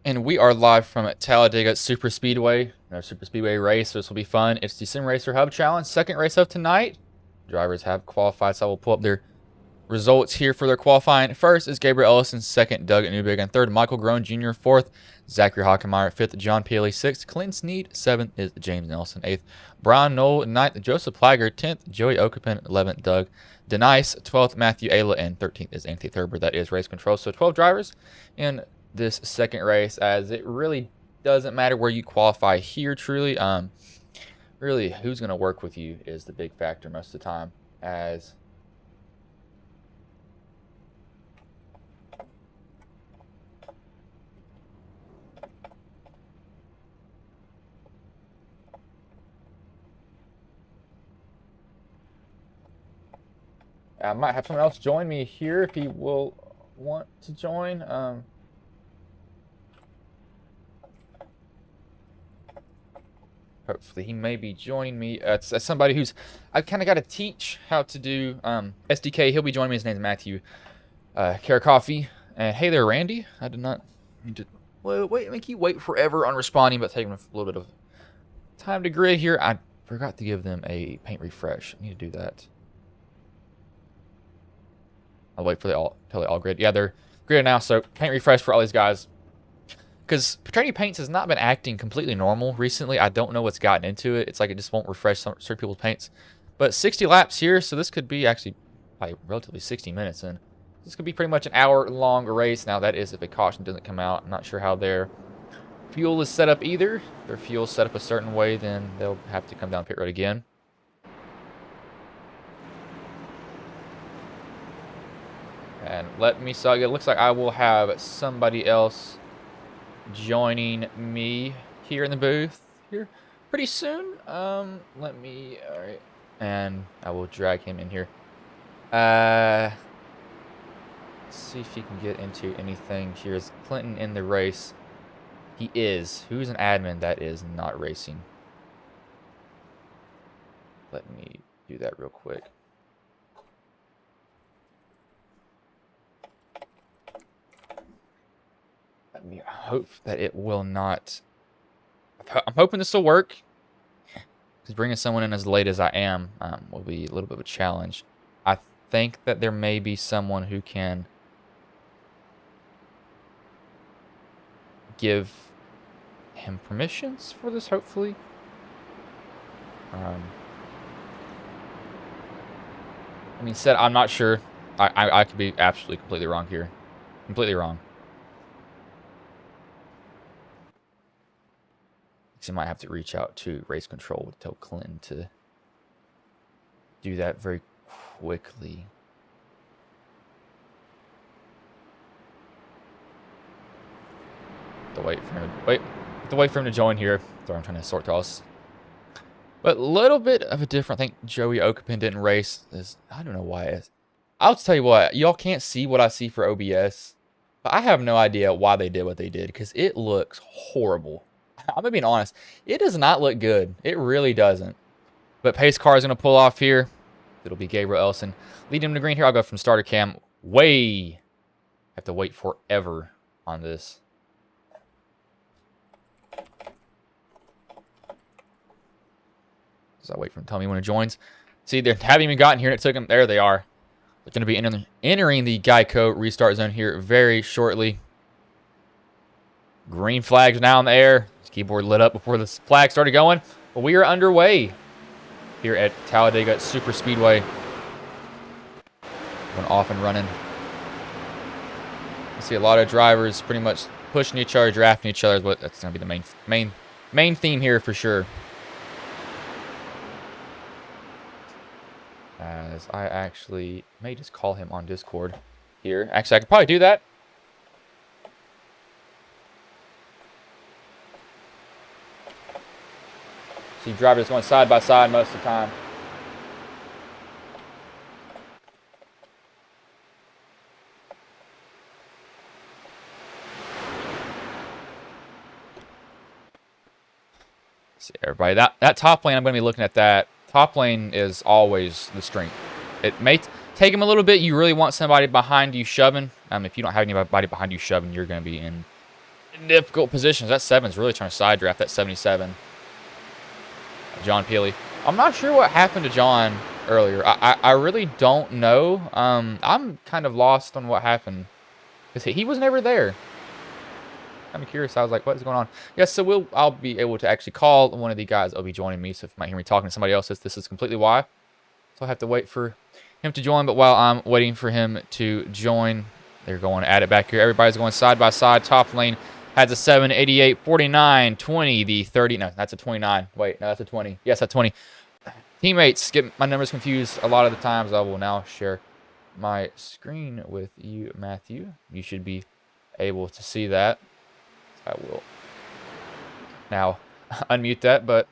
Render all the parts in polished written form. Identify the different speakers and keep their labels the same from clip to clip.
Speaker 1: And we are live from Talladega Super Speedway, our Super Speedway race. So this will be fun. It's the Sim Racer Hub Challenge, second race of tonight. Drivers have qualified, so I will pull up their results here for their qualifying. First is Gabriel Ellison, second Doug Newbig, and third Michael Groen Jr., fourth Zachary Hockenmeyer, fifth John Peely, sixth Clint Sneed, seventh is James Nelson, eighth Brian Knoll, ninth Joseph Plager, 10th Joey Okapin, 11th Doug Denice, 12th Matthew Ayla, and 13th is Anthony Thurber. That is race control. So 12 drivers in this second race, as it really doesn't matter where you qualify here, truly. Really, who's going to work with you is the big factor most of the time, as I might have someone else join me here if he will want to join. Hopefully he may be joining me. It's somebody who's I've kind of got to teach how to do SDK. He'll be joining me. His name's Matthew Karakoffey. And hey there, Randy. I did not need to make you wait forever on responding, but taking a little bit of time to grid here. I forgot to give them a paint refresh. I need to do that. I'll wait for until they all grid. Yeah, they're gridded now, so paint refresh for all these guys. Because Patrini Paints has not been acting completely normal recently. I don't know what's gotten into it. It's like it just won't refresh certain people's paints. But 60 laps here, so this could be actually like relatively 60 minutes. And this could be pretty much an hour-long race. Now, that is if a caution doesn't come out. I'm not sure how their fuel is set up either. If their fuel is set up a certain way, then they'll have to come down pit road again. And let me so it looks like I will have somebody else joining me here in the booth here pretty soon. Let me, all right, and I will drag him in here. Let's see if he can get into anything here. Is Clinton in the race? He is. Who's an admin that is not racing? Let me do that real quick. I hope that it will not. I'm hoping this will work. Because bringing someone in as late as I am will be a little bit of a challenge. I think that there may be someone who can give him permissions for this, hopefully. I mean, said I'm not sure. I could be absolutely completely wrong here. Completely wrong. I might have to reach out to race control to tell Clinton to do that very quickly. To wait for him to join here. Sorry, I'm trying to sort through all this. But a little bit of a different. I think Joey Okapin didn't race. I don't know why. I'll tell you what, y'all can't see what I see for OBS, but I have no idea why they did what they did, because it looks horrible. I'm being honest. It does not look good. It really doesn't. But pace car is going to pull off here. It'll be Gabriel Ellison leading him to green here. I'll go from starter cam. Have to wait forever on this. Does I wait for him to tell me when it joins? See, they haven't even gotten here. And it took them. There they are. They're going to be entering the Geico restart zone here very shortly. Green flags now in the air. Keyboard lit up before the flag started going. Well, we are underway here at Talladega Super Speedway. Going off and running. You see a lot of drivers pretty much pushing each other, drafting each other. But that's going to be the main theme here for sure. As I actually may just call him on Discord here. Actually, I could probably do that. See drivers going side by side most of the time. See everybody. That top lane, I'm going to be looking at that. Top lane is always the strength. It may take him a little bit. You really want somebody behind you shoving. If you don't have anybody behind you shoving, you're going to be in difficult positions. That 7's really trying to side draft that 77. John Peely. I'm not sure what happened to John earlier. I really don't know. I'm kind of lost on what happened. Because he was never there. I'm curious. I was like, what is going on? Yes, so I'll be able to actually call one of the guys that'll be joining me. So if you might hear me talking to somebody else, this is completely why. So I'll have to wait for him to join. But while I'm waiting for him to join, they're going at it back here. Everybody's going side by side. Top lane has a 7, 88, 49, 20, the 30. No, that's a 29. Wait, no, that's a 20. Yes, that's 20. Teammates get my numbers confused a lot of the times. I will now share my screen with you, Matthew. You should be able to see that. I will now unmute that, but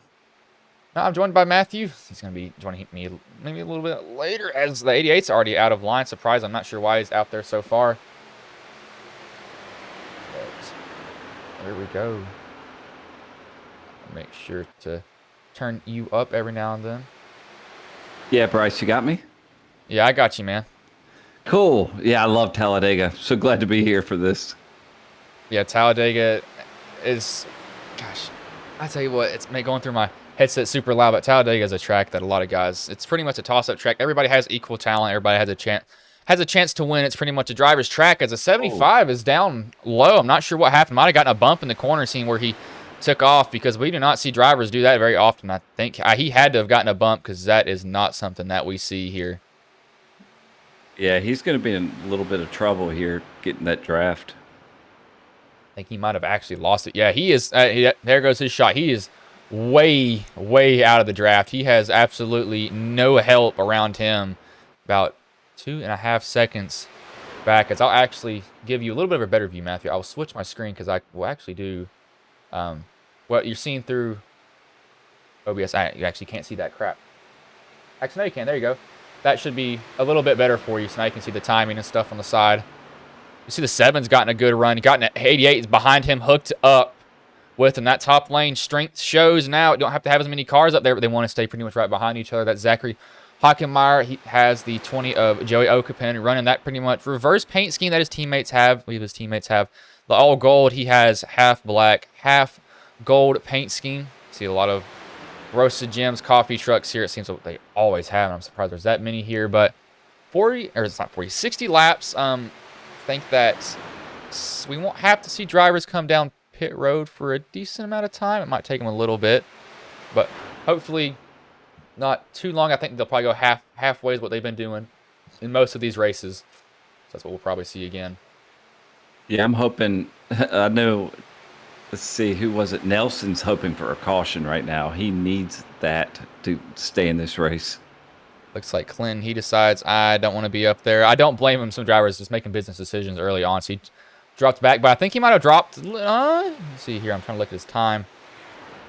Speaker 1: now I'm joined by Matthew. He's going to be joining me maybe a little bit later as the 88's already out of line. Surprise, I'm not sure why he's out there so far. But there we go. Make sure to turn you up every now and then.
Speaker 2: Yeah, Bryce, you got me?
Speaker 1: Yeah, I got you, man.
Speaker 2: Cool. Yeah, I love Talladega. So glad to be here for this.
Speaker 1: Yeah, Talladega is, gosh, I tell you what, it's going through my headset super loud, but Talladega is a track that a lot of guys, it's pretty much a toss-up track. Everybody has equal talent. Everybody has a chance to win. It's pretty much a driver's track. As a 75 is down low. I'm not sure what happened. Might have gotten a bump in the corner scene where he took off, because we do not see drivers do that very often. I think he had to have gotten a bump, because that is not something that we see here.
Speaker 2: Yeah, he's going to be in a little bit of trouble here getting that draft.
Speaker 1: I think he might have actually lost it. Yeah, he is. There goes his shot. He is way, way out of the draft. He has absolutely no help around him. About 2.5 seconds back. As I'll actually give you a little bit of a better view, Matthew. I will switch my screen, because I will actually do what you're seeing through OBS. You actually can't see that crap. Actually, no, you can. There you go. That should be a little bit better for you, so now you can see the timing and stuff on the side. You see the 7's gotten a good run. Gotten 88 is behind him, hooked up with him. That top lane strength shows now. Don't have to have as many cars up there, but they want to stay pretty much right behind each other. That's Zachary Hockenmeyer. He has the 20 of Joey Okapin, running that pretty much reverse paint scheme that his teammates have. I believe his teammates have the all gold. He has half black, half gold paint scheme. See a lot of roasted gems, coffee trucks here. It seems like they always have. I'm surprised there's that many here, but 60 laps. Think that we won't have to see drivers come down pit road for a decent amount of time. It might take them a little bit, but hopefully not too long. I think they'll probably go halfway is what they've been doing in most of these races. So that's what we'll probably see again.
Speaker 2: Yeah, I'm hoping. I know. Let's see, who was it? Nelson's hoping for a caution right now. He needs that to stay in this race.
Speaker 1: Looks like Clinton, he decides, I don't want to be up there. I don't blame him. Some drivers just making business decisions early on. So he dropped back, but I think he might have dropped. Let's see here. I'm trying to look at his time.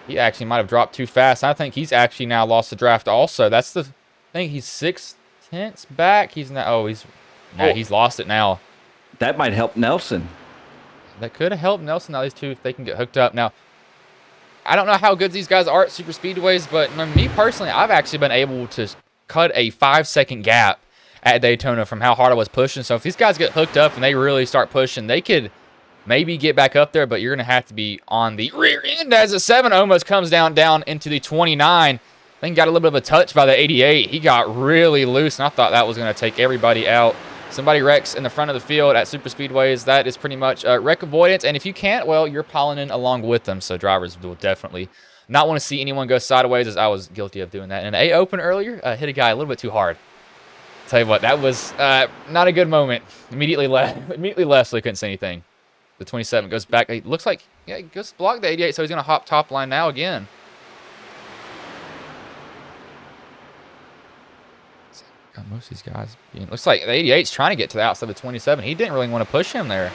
Speaker 1: He actually might have dropped too fast. I think he's actually now lost the draft also. That's the thing. He's 6/10 back. He's lost it now.
Speaker 2: That might help Nelson.
Speaker 1: That could have helped Nelson, now these two, if they can get hooked up. Now, I don't know how good these guys are at super speedways, but me personally, I've actually been able to cut a 5-second gap at Daytona from how hard I was pushing. So if these guys get hooked up and they really start pushing, they could maybe get back up there, but you're going to have to be on the rear end as the 7 almost comes down into the 29. I think got a little bit of a touch by the 88. He got really loose, and I thought that was going to take everybody out. Somebody wrecks in the front of the field at super speedways. That is pretty much wreck avoidance, and if you can't, well, you're piling in along with them, so drivers will definitely not want to see anyone go sideways, as I was guilty of doing that. And A open earlier, hit a guy a little bit too hard. Tell you what, that was not a good moment. Immediately left, so he couldn't say anything. The 27 goes back. It looks like, yeah, he goes block the 88, so he's going to hop top line now again. God, most of these guys, looks like the 88's trying to get to the outside of the 27. He didn't really want to push him there.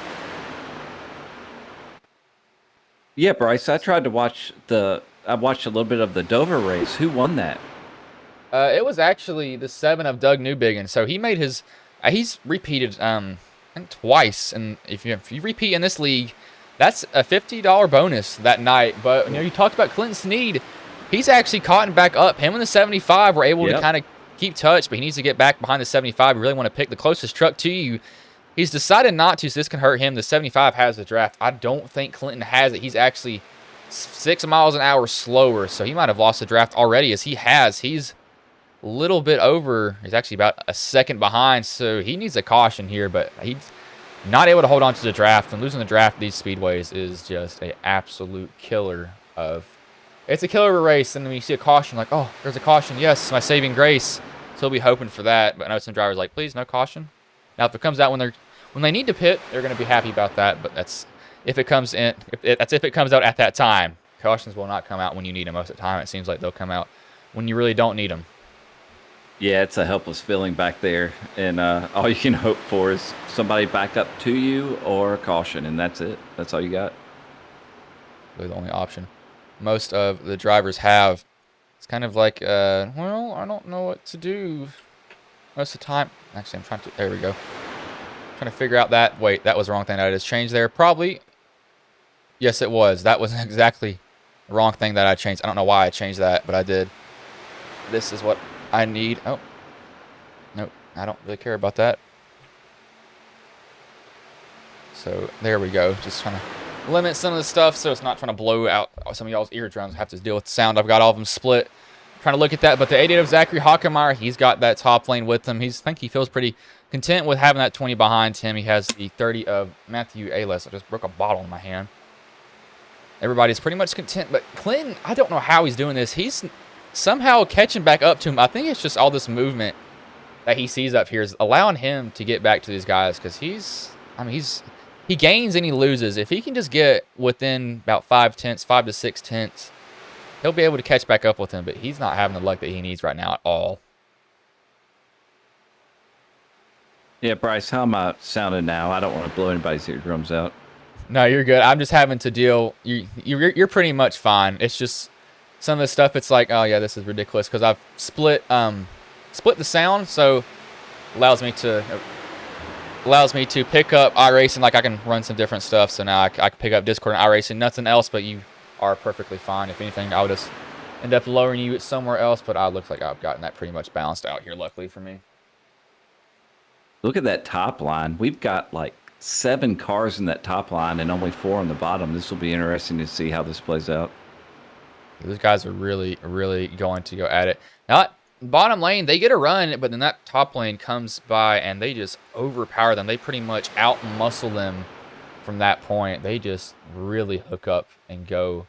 Speaker 2: Yeah, Bryce, I tried to watch I watched a little bit of the Dover race. Who won that?
Speaker 1: It was actually the 7 of Doug Newbiggin. So he made his, he's repeated I think twice. And if you repeat in this league, that's a $50 bonus that night. But you talked about Clinton Sneed. He's actually caught back up. Him and the 75 were able to kind of keep touch, but he needs to get back behind the 75. You really want to pick the closest truck to you. He's decided not to, so this can hurt him. The 75 has the draft. I don't think Clinton has it. He's actually 6 miles an hour slower, so he might have lost the draft already, as he has. He's a little bit over. He's actually about a second behind, so he needs a caution here, but he's not able to hold on to the draft, and losing the draft at these speedways is just an absolute killer of... It's a killer of a race, and then you see a caution, like, oh, there's a caution. Yes, my saving grace. So he'll be hoping for that, but I know some drivers are like, please, no caution. Now, if it comes out when they need to pit, they're going to be happy about that, but that's if it comes in. That's if it comes out at that time. Cautions will not come out when you need them most of the time. It seems like they'll come out when you really don't need them.
Speaker 2: Yeah, it's a helpless feeling back there, and all you can hope for is somebody back up to you or a caution, and that's it. That's all you got.
Speaker 1: Really the only option most of the drivers have. It's kind of like, well, I don't know what to do most of the time. Actually, I'm trying to, there we go. Trying to figure out that, wait, that was the wrong thing that I just changed there. Probably, yes, it was. That was exactly the wrong thing that I changed. I don't know why I changed that, but I did. This is what I need. Oh, nope, I don't really care about that. So there we go. Just trying to limit some of the stuff so it's not trying to blow out some of y'all's eardrums. Have to deal with the sound. I've got all of them split. Trying to look at that, but the 88 of Zachary Hockenmeyer, he's got that top lane with him. I think he feels pretty content with having that 20 behind him. He has the 30 of Matthew Ales. I just broke a bottle in my hand. Everybody's pretty much content, but Clinton, I don't know how he's doing this. He's somehow catching back up to him. I think it's just all this movement that he sees up here is allowing him to get back to these guys, because he gains and he loses. If he can just get within about 5 to 6 tenths, he'll be able to catch back up with him, but he's not having the luck that he needs right now at all.
Speaker 2: Yeah, Bryce, how am I sounding now? I don't want to blow anybody's eardrums out.
Speaker 1: No, you're good. I'm just having to deal. You're pretty much fine. It's just some of the stuff. It's like, oh yeah, this is ridiculous, because I've split the sound, so allows me to pick up iRacing. Like I can run some different stuff. So now I can pick up Discord and iRacing. Nothing else, but you are perfectly fine. If anything, I would just end up lowering you somewhere else, but it looks like I've gotten that pretty much balanced out here, luckily for me.
Speaker 2: Look at that top line. We've got like 7 cars in that top line and only 4 on the bottom. This will be interesting to see how this plays out.
Speaker 1: Those guys are really, really going to go at it. Now, bottom lane, they get a run, but then that top lane comes by and they just overpower them. They pretty much out-muscle them from that point. They just really hook up and go.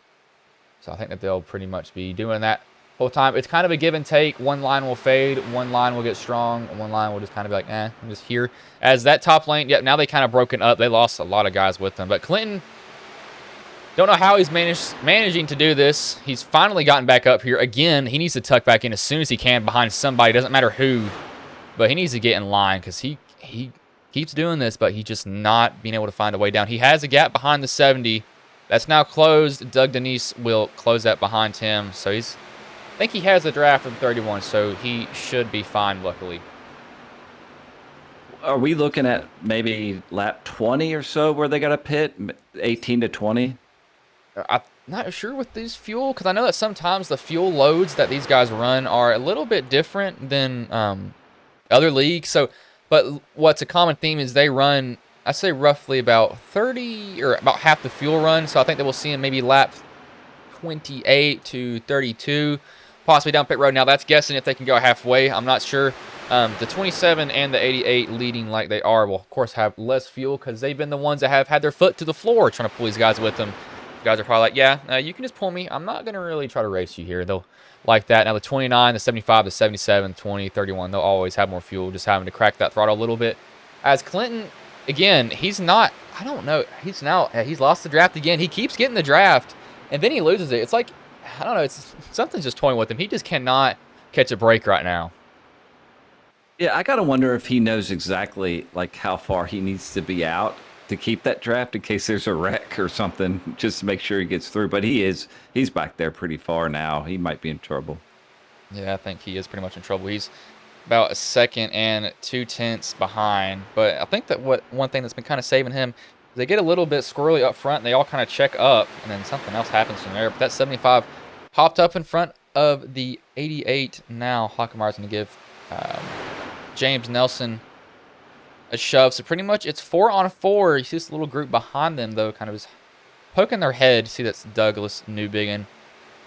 Speaker 1: So I think that they'll pretty much be doing that whole time. It's kind of a give and take. One line will fade, one line will get strong, one line will just kind of be like, I'm just here. As that top lane, yeah, now they kind of broken up. They lost a lot of guys with them. But Clinton, don't know how he's managing to do this. He's finally gotten back up here. Again, he needs to tuck back in as soon as he can behind somebody. Doesn't matter who, but he needs to get in line, because he keeps doing this, but he's just not being able to find a way down. He has a gap behind the 70. That's now closed. Doug Denise will close that behind him. So I think he has a draft of 31, so he should be fine, luckily.
Speaker 2: Are we looking at maybe lap 20 or so where they got a pit, 18 to 20?
Speaker 1: I'm not sure with these fuel, because I know that sometimes the fuel loads that these guys run are a little bit different than other leagues. So, but what's a common theme is they run, I say roughly about 30 or about half the fuel run. So I think that we'll see him maybe lap 28 to 32, possibly down pit road. Now that's guessing if they can go halfway. I'm not sure. The 27 and the 88 leading like they are will, of course, have less fuel, because they've been the ones that have had their foot to the floor trying to pull these guys with them. You guys are probably like, yeah, you can just pull me. I'm not going to really try to race you here. They'll like that. Now the 29, the 75, the 77, 20, 31, they'll always have more fuel, just having to crack that throttle a little bit. As Clinton, again, he's not, I don't know, he's lost the draft again. He keeps getting the draft, and then he loses it. It's like, I don't know, something's just toying with him. He just cannot catch a break right now.
Speaker 2: Yeah, I got to wonder if he knows exactly like how far he needs to be out to keep that draft in case there's a wreck or something, just to make sure he gets through. But he's back there pretty far now. He might be in trouble.
Speaker 1: Yeah, I think he is pretty much in trouble. He's about a second and 2 tenths behind. But I think that one thing that's been kind of saving him, they get a little bit squirrely up front, and they all kind of check up, and then something else happens from there. But that 75 hopped up in front of the 88. Now Hockenmeyer's going to give James Nelson a shove. So pretty much it's 4 on 4. You see this little group behind them, though, kind of is poking their head. See, that's Douglas Newbiggin,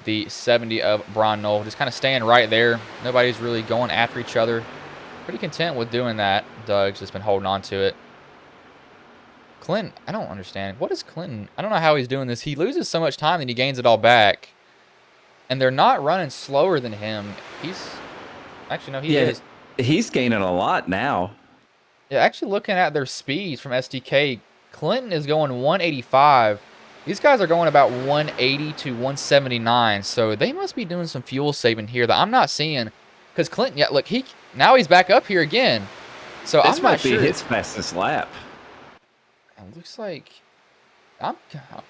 Speaker 1: the 70 of Brian Knoll, just kind of staying right there. Nobody's really going after each other. Pretty content with doing that. Doug's just been holding on to it. Clinton, I don't understand. What is Clinton? I don't know how he's doing this. He loses so much time and he gains it all back. And they're not running slower than him. He's... Actually, no, he is.
Speaker 2: He's gaining a lot now.
Speaker 1: Yeah, actually looking at their speeds from SDK, Clinton is going 185. These guys are going about 180 to 179. So they must be doing some fuel saving here that I'm not seeing. Because Clinton, yeah, look, now he's back up here again. So
Speaker 2: this
Speaker 1: I'm
Speaker 2: might
Speaker 1: not sure.
Speaker 2: be his fastest lap.
Speaker 1: It looks like I'm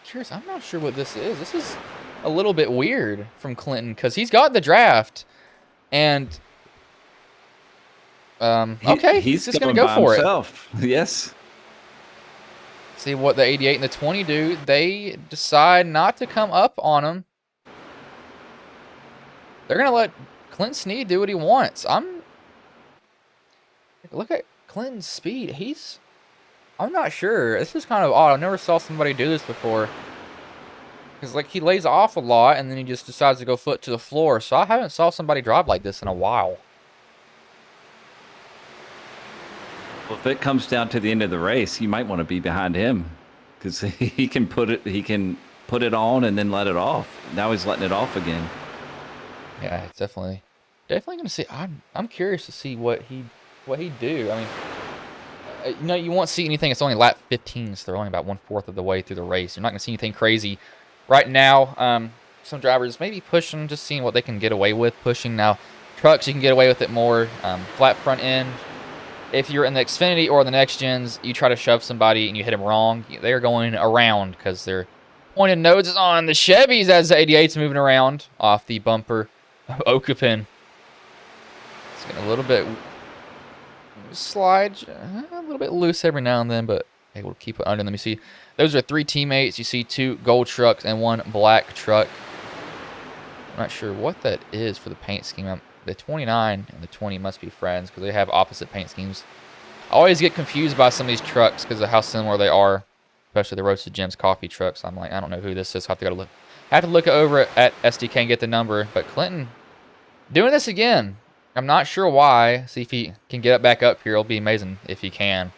Speaker 1: curious. I'm not sure what this is. This is a little bit weird from Clinton because he's got the draft, and okay, he's just gonna go for
Speaker 2: himself. Yes.
Speaker 1: See what the 88 and the 20 do. They decide not to come up on him. They're gonna let Clint Snead do what he wants. Look at Clinton's speed. I'm not sure. This is kind of odd. I never saw somebody do this before. Because, like, he lays off a lot, and then he just decides to go foot to the floor. So I haven't saw somebody drive like this in a while.
Speaker 2: Well, if it comes down to the end of the race, you might want to be behind him. Because he can put it on and then let it off. Now he's letting it off again.
Speaker 1: Yeah, it's definitely going to see. I'm curious to see what he'd do. I mean... You know, you won't see anything. It's only lap 15, so they're only about 1/4 of the way through the race. You're not going to see anything crazy right now. Some drivers maybe pushing, just seeing what they can get away with pushing. Now, trucks, you can get away with it more. Flat front end. If you're in the Xfinity or the next gens, you try to shove somebody and you hit them wrong, they're going around because they're pointing noses on the Chevys as the 88's moving around off the bumper of Okapin. It's getting a little bit... slide a little bit loose every now and then, but able to keep it under. Let me see. Those are 3 teammates. You see 2 gold trucks and 1 black truck. I'm not sure what that is for the paint scheme. The 29 and the 20 must be friends because they have opposite paint schemes. I always get confused by some of these trucks because of how similar they are, especially the Roasted Gems coffee trucks. I'm like, I don't know who this is. So I have to look over at SDK and get the number. But Clinton doing this again. I'm not sure why. See if he can get back up here. It'll be amazing if he can.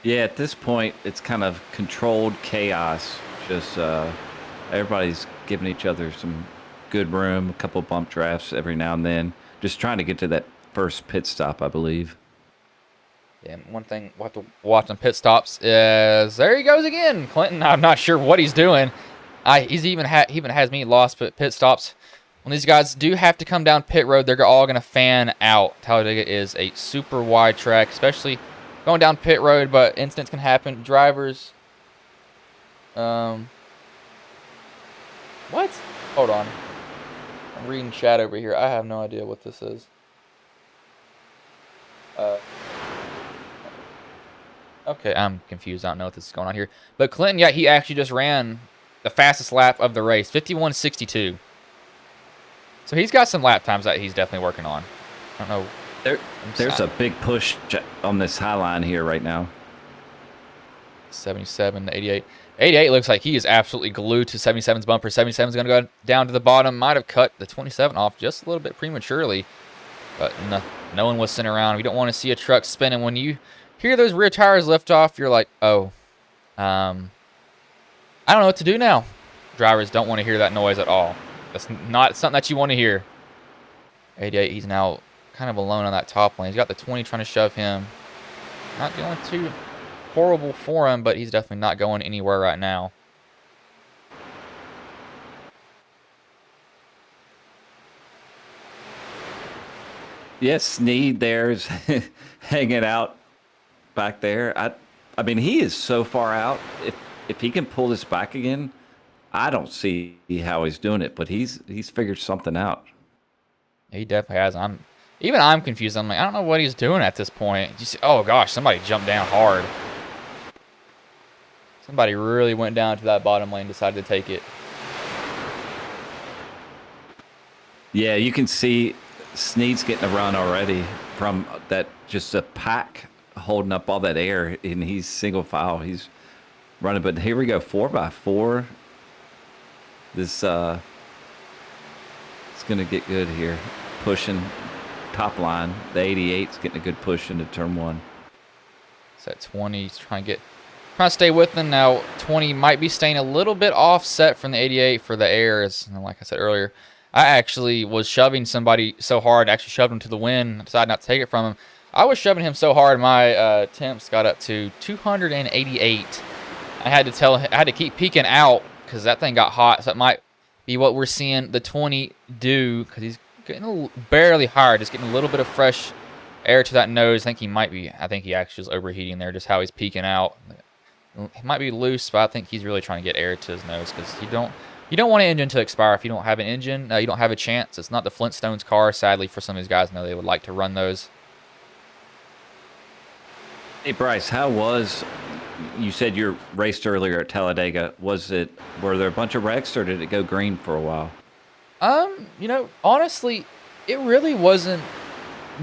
Speaker 2: Yeah, at this point, it's kind of controlled chaos. Just everybody's giving each other some good room, a couple bump drafts every now and then. Just trying to get to that first pit stop, I believe.
Speaker 1: Yeah, one thing we'll have to watch on pit stops is there he goes again. Clinton, I'm not sure what he's doing. He even has me lost pit stops. When these guys do have to come down pit road, they're all going to fan out. Talladega is a super wide track, especially going down pit road, but incidents can happen. Drivers... What? Hold on. I'm reading chat over here. I have no idea what this is. Okay, I'm confused. I don't know what this is going on here. But Clinton, yeah, he actually just ran the fastest lap of the race, 51.62. So he's got some lap times that he's definitely working on. I don't know.
Speaker 2: There's a big push on this high line here right now.
Speaker 1: 77 to 88. 88 looks like he is absolutely glued to 77's bumper. 77's going to go down to the bottom. Might have cut the 27 off just a little bit prematurely. But no one was sitting around. We don't want to see a truck spinning. When you hear those rear tires lift off, you're like, oh. I don't know what to do now. Drivers don't want to hear that noise at all. That's not something that you want to hear. 88, he's now kind of alone on that top lane. He's got the 20 trying to shove him. Not doing too horrible for him, but he's definitely not going anywhere right now.
Speaker 2: Yes, Snead there's hanging out back there. I mean, he is so far out. If he can pull this back again, I don't see how he's doing it, but he's figured something out.
Speaker 1: He definitely has. I'm confused. I'm like, I don't know what he's doing at this point. You see, oh gosh, somebody jumped down hard. Somebody really went down to that bottom lane, decided to take it.
Speaker 2: Yeah, you can see Snead's getting a run already from that just a pack holding up all that air, and he's single file. He's running, but here we go, 4x4. This it's gonna get good here. Pushing top line. The 88's getting a good push into turn 1.
Speaker 1: It's at 20. He's trying to stay with them now. 20 might be staying a little bit offset from the 88 for the air. As like I said earlier, I actually was shoving somebody so hard, actually shoved him to the wind. Decided not to take it from him. I was shoving him so hard, my temps got up to 288. I had to keep peeking out because that thing got hot. So it might be what we're seeing the 20 do, because he's getting barely hard, just getting a little bit of fresh air to that nose. I think he actually is overheating there, just how he's peeking out. He might be loose, but I think he's really trying to get air to his nose, because you don't want an engine to expire. If you don't have an engine, you don't have a chance. It's not the Flintstones car, sadly, for some of these guys. I know they would like to run those.
Speaker 2: Hey Bryce, you said you raced earlier at Talladega. Were there a bunch of wrecks, or did it go green for a while?
Speaker 1: Honestly, it really wasn't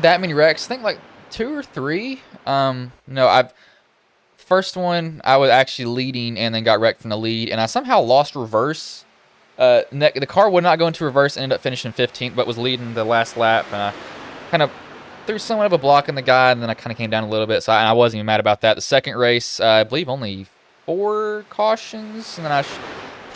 Speaker 1: that many wrecks. I think like 2 or 3. First one, I was actually leading and then got wrecked from the lead, and I somehow lost reverse. The car would not go into reverse, ended up finishing 15th, but was leading the last lap, and I kind of threw somewhat of a block in the guy, and then I kind of came down a little bit, so I wasn't even mad about that. The second race, I believe only 4 cautions, and then I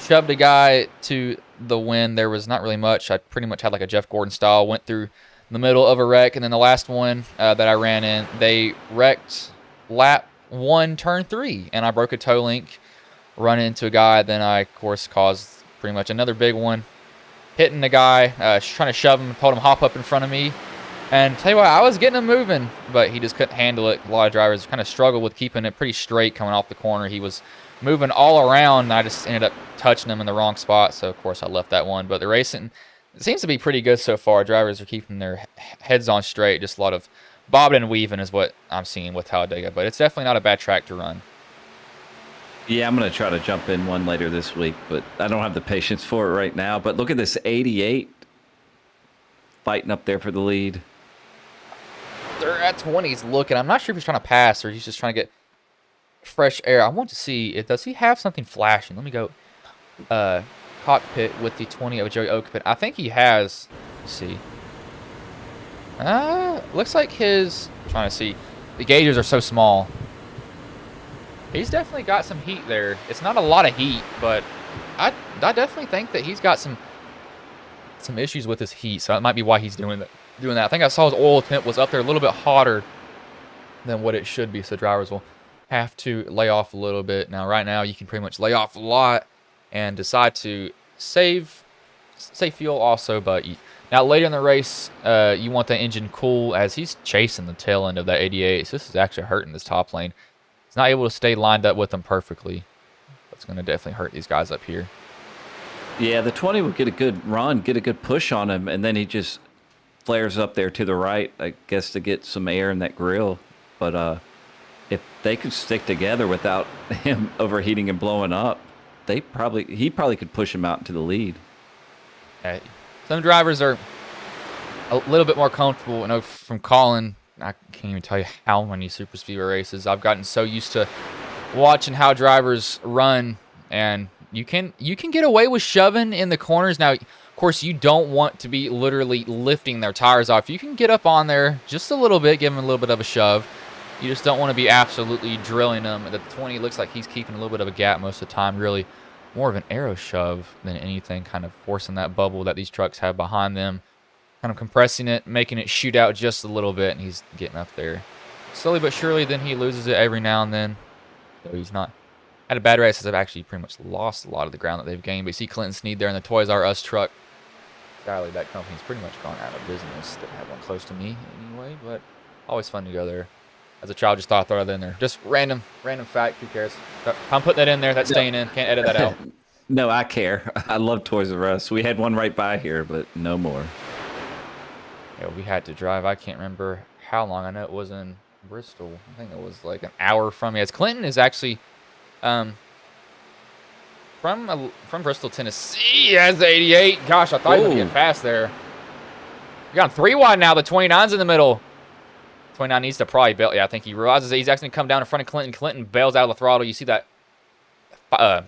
Speaker 1: shoved a guy to the wind. There was not really much. I pretty much had like a Jeff Gordon style, went through the middle of a wreck, and then the last one that I ran in, they wrecked lap 1, turn 3, and I broke a toe link, run into a guy. Then I, of course, caused pretty much another big one, hitting the guy, trying to shove him, told him hop up in front of me. And tell you what, I was getting him moving, but he just couldn't handle it. A lot of drivers kind of struggled with keeping it pretty straight coming off the corner. He was moving all around, and I just ended up touching him in the wrong spot. So, of course, I left that one. But the racing, it seems to be pretty good so far. Drivers are keeping their heads on straight. Just a lot of bobbing and weaving is what I'm seeing with Talladega. But it's definitely not a bad track to run.
Speaker 2: Yeah, I'm going to try to jump in one later this week, but I don't have the patience for it right now. But look at this 88 fighting up there for the lead.
Speaker 1: They're at 20s looking. I'm not sure if he's trying to pass or he's just trying to get fresh air. I want to see, does he have something flashing? Let me go cockpit with the 20 of Joey Oakpit. I think he has. Let's see. Looks like his, I'm trying to see. The gauges are so small. He's definitely got some heat there. It's not a lot of heat, but I definitely think that he's got some issues with his heat, so that might be why he's doing that. I think I saw his oil temp was up there a little bit hotter than what it should be, so drivers will have to lay off a little bit. Now, right now, you can pretty much lay off a lot and decide to save fuel also, but now later in the race, you want the engine cool as he's chasing the tail end of that 88, so this is actually hurting this top lane. He's not able to stay lined up with them perfectly. That's going to definitely hurt these guys up here.
Speaker 2: Yeah, the 20 would get a good run, get a good push on him, and then he just flares up there to the right, I guess, to get some air in that grill. But if they could stick together without him overheating and blowing up, he probably could push him out into the lead.
Speaker 1: Some drivers are a little bit more comfortable. I know from Colin, I can't even tell you how many super speedway races I've gotten so used to watching how drivers run, and you can get away with shoving in the corners. Now, of course, you don't want to be literally lifting their tires off. You can get up on there just a little bit, give them a little bit of a shove. You just don't want to be absolutely drilling them. The 20 looks like he's keeping a little bit of a gap most of the time. Really more of an arrow shove than anything, kind of forcing that bubble that these trucks have behind them, kind of compressing it, making it shoot out just a little bit, and he's getting up there. Slowly but surely, then he loses it every now and then. So he's not had a bad race, as I've actually pretty much lost a lot of the ground that they've gained. But you see Clinton Sneed there in the Toys R Us truck. Sadly, that company's pretty much gone out of business. Didn't have one close to me anyway, but always fun to go there. As a child, just thought I'd throw that in there. Just random fact. Who cares? I'm putting that in there. That's staying in. Can't edit that out.
Speaker 2: No, I care. I love Toys R Us. We had one right by here, but no more.
Speaker 1: Yeah, we had to drive. I can't remember how long. I know it was in Bristol. I think it was like an hour from me. As Clinton is actually from Bristol, Tennessee. As the 88. Gosh, I thought he was going to get past there. We got 3 wide now. The 29's in the middle. 29 needs to probably bail. Yeah, I think he realizes that he's actually going to come down in front of Clinton. Clinton bails out of the throttle. You see that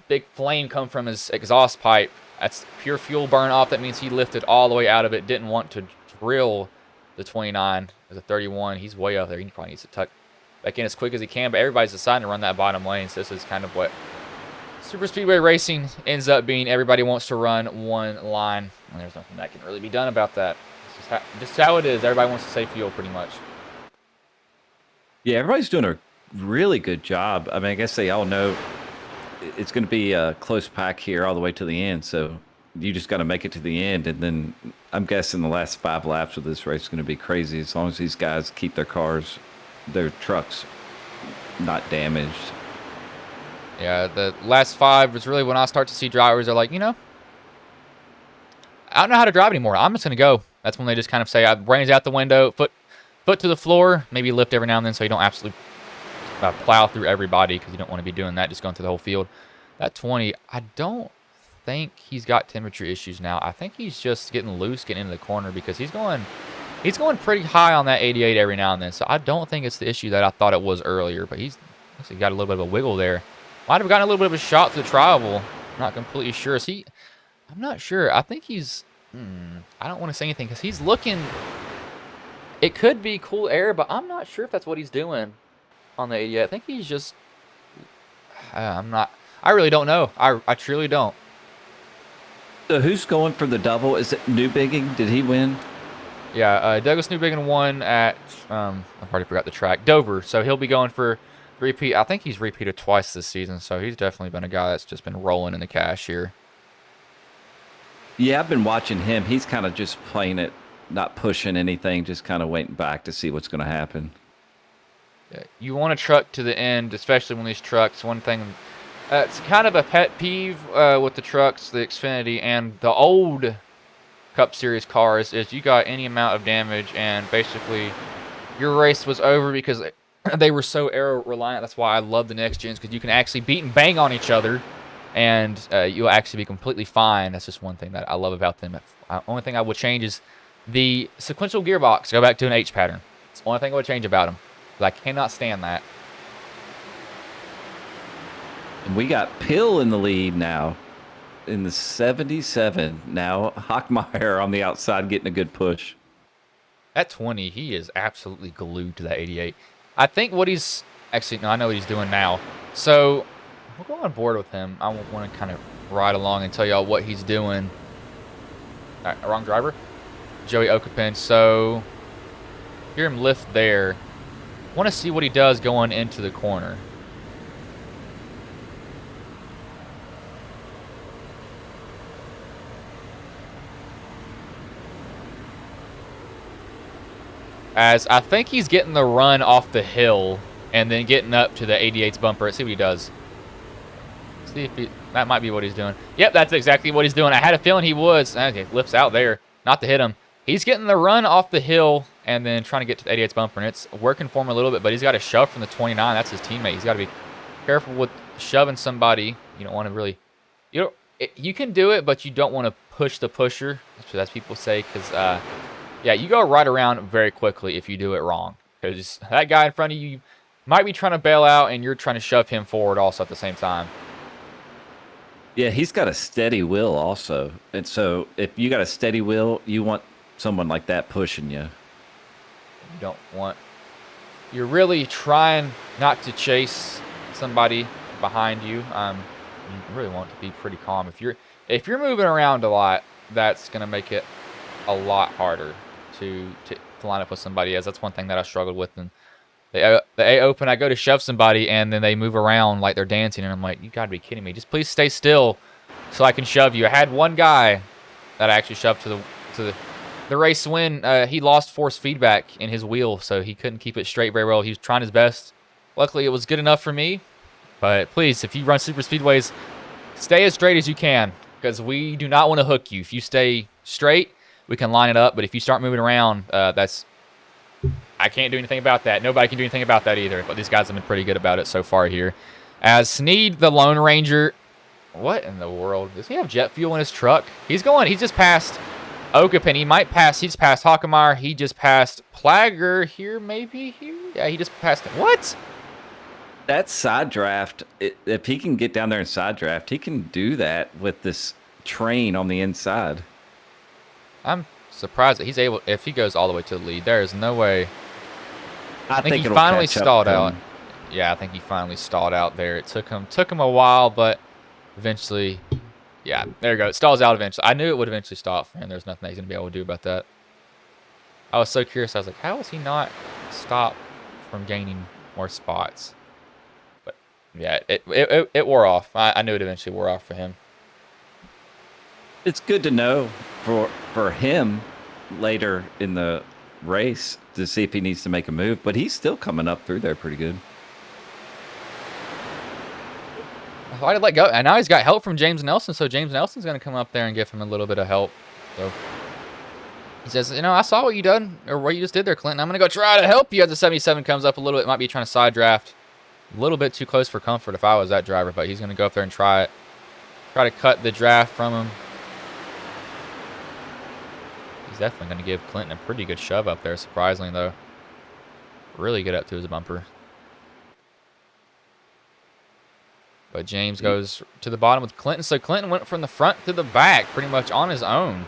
Speaker 1: big flame come from his exhaust pipe. That's pure fuel burn off. That means he lifted all the way out of it. Didn't want to drill the 29 as a 31. He's way up there. He probably needs to tuck back in as quick as he can. But everybody's deciding to run that bottom lane. So this is kind of what Super Speedway racing ends up being. Everybody wants to run one line. And there's nothing that can really be done about that. Just how it is. Everybody wants to save fuel pretty much.
Speaker 2: Yeah, everybody's doing a really good job. I mean, I guess they all know it's going to be a close pack here all the way to the end. So you just got to make it to the end. And then I'm guessing the last 5 laps of this race is going to be crazy as long as these guys keep their cars, their trucks not damaged.
Speaker 1: Yeah, the last 5 is really when I start to see drivers are like, you know, I don't know how to drive anymore. I'm just going to go. That's when they just kind of say, brains out the window, foot to the floor, maybe lift every now and then so you don't absolutely plow through everybody because you don't want to be doing that, just going through the whole field. That 20, I don't think he's got temperature issues now. I think he's just getting loose, getting into the corner because he's going pretty high on that 88 every now and then. So I don't think it's the issue that I thought it was earlier, but he's got a little bit of a wiggle there. Might have gotten a little bit of a shot to the travel. Not completely sure. Is he? I'm not sure. I think he's... I don't want to say anything because he's looking... It could be cool air, but I'm not sure if that's what he's doing on the 88. I think he's just... I'm not... I really don't know. I truly don't.
Speaker 2: So who's going for the double? Is it Newbigging? Did he win?
Speaker 1: Yeah, Douglas Newbiggin won at... I've already forgot the track. Dover. So he'll be going for... repeat. I think he's repeated twice this season, so he's definitely been a guy that's just been rolling in the cash here.
Speaker 2: Yeah, I've been watching him. He's kind of just playing it, not pushing anything, just kind of waiting back to see what's going to happen.
Speaker 1: Yeah, you want to truck to the end, especially when these trucks. One thing, it's kind of a pet peeve with the trucks, the Xfinity and the old Cup Series cars, is you got any amount of damage and basically your race was over because they were so aero reliant. That's why I love the next gens, because you can actually beat and bang on each other and you'll actually be completely fine. That's just one thing that I love about them. Only thing I would change is the sequential gearbox. Go back to an H pattern. It's the only thing I would change about them. But I cannot stand that.
Speaker 2: And we got Pill in the lead now in the 77. Now Hockmeyer on the outside getting a good push.
Speaker 1: At 20, he is absolutely glued to that 88. I think what he's... Actually, no, I know what he's doing now. So, we'll go on board with him. I want to kind of ride along and tell y'all what he's doing. All right, wrong driver. Joey Okapin. So, hear him lift there. Want to see what he does going into the corner. As I think he's getting the run off the hill and then getting up to the 88's bumper. Let's see what he does. See if that might be what he's doing. Yep, that's exactly what he's doing. I had a feeling he was. Okay, lifts out there. Not to hit him. He's getting the run off the hill and then trying to get to the 88's bumper. And it's working for him a little bit, but he's got a shove from the 29. That's his teammate. He's got to be careful with shoving somebody. You don't want to really... You can do it, but you don't want to push the pusher. That's what people say, because... yeah, you go right around very quickly if you do it wrong. Because that guy in front of you might be trying to bail out and you're trying to shove him forward also at the same time.
Speaker 2: Yeah, he's got a steady wheel also. And so if you got a steady wheel, you want someone like that pushing you.
Speaker 1: You don't want... You're really trying not to chase somebody behind you. You really want to be pretty calm. If you're moving around a lot, that's going to make it a lot harder to line up with somebody else. That's one thing that I struggled with. And the A Open, I go to shove somebody and then they move around like they're dancing, and I'm like, you gotta be kidding me. Just please stay still so I can shove you. I had one guy that I actually shoved to the race win. He lost force feedback in his wheel, so he couldn't keep it straight very well. He was trying his best. Luckily, it was good enough for me. But please, if you run super speedways, stay as straight as you can, because we do not want to hook you. If you stay straight, we can line it up, but if you start moving around, I can't do anything about that. Nobody can do anything about that either, but these guys have been pretty good about it so far here. As Sneed, the Lone Ranger, what in the world? Does he have jet fuel in his truck? He's just passed Okapen, he might pass. He just passed Hockemeyer. He just passed Plagger here, maybe here. Yeah, he just passed. What?
Speaker 2: That side draft, if he can get down there and side draft, he can do that with this train on the inside.
Speaker 1: I'm surprised that he's able. If he goes all the way to the lead, there is no way.
Speaker 2: I think
Speaker 1: he
Speaker 2: it'll
Speaker 1: finally
Speaker 2: catch up
Speaker 1: stalled
Speaker 2: to
Speaker 1: out.
Speaker 2: him.
Speaker 1: Yeah, I think he finally stalled out there. It took him a while, but eventually, yeah, there you go. It stalls out eventually. I knew it would eventually stop for him. There's nothing he's gonna be able to do about that. I was so curious. I was like, how is he not stopped from gaining more spots? But yeah, it wore off. I knew it eventually wore off for him.
Speaker 2: It's good to know for him later in the race to see if he needs to make a move, but he's still coming up through there pretty good.
Speaker 1: Why did I let go? And now he's got help from James Nelson, so James Nelson's going to come up there and give him a little bit of help. So he says, you know, I saw what you done, or what you just did there, Clinton. I'm going to go try to help you as the 77 comes up a little bit. Might be trying to side draft. A little bit too close for comfort if I was that driver, but he's going to go up there and try it. Try to cut the draft from him. He's definitely going to give Clinton a pretty good shove up there, surprisingly, though. Really good up to his bumper. But James goes to the bottom with Clinton. So Clinton went from the front to the back pretty much on his own.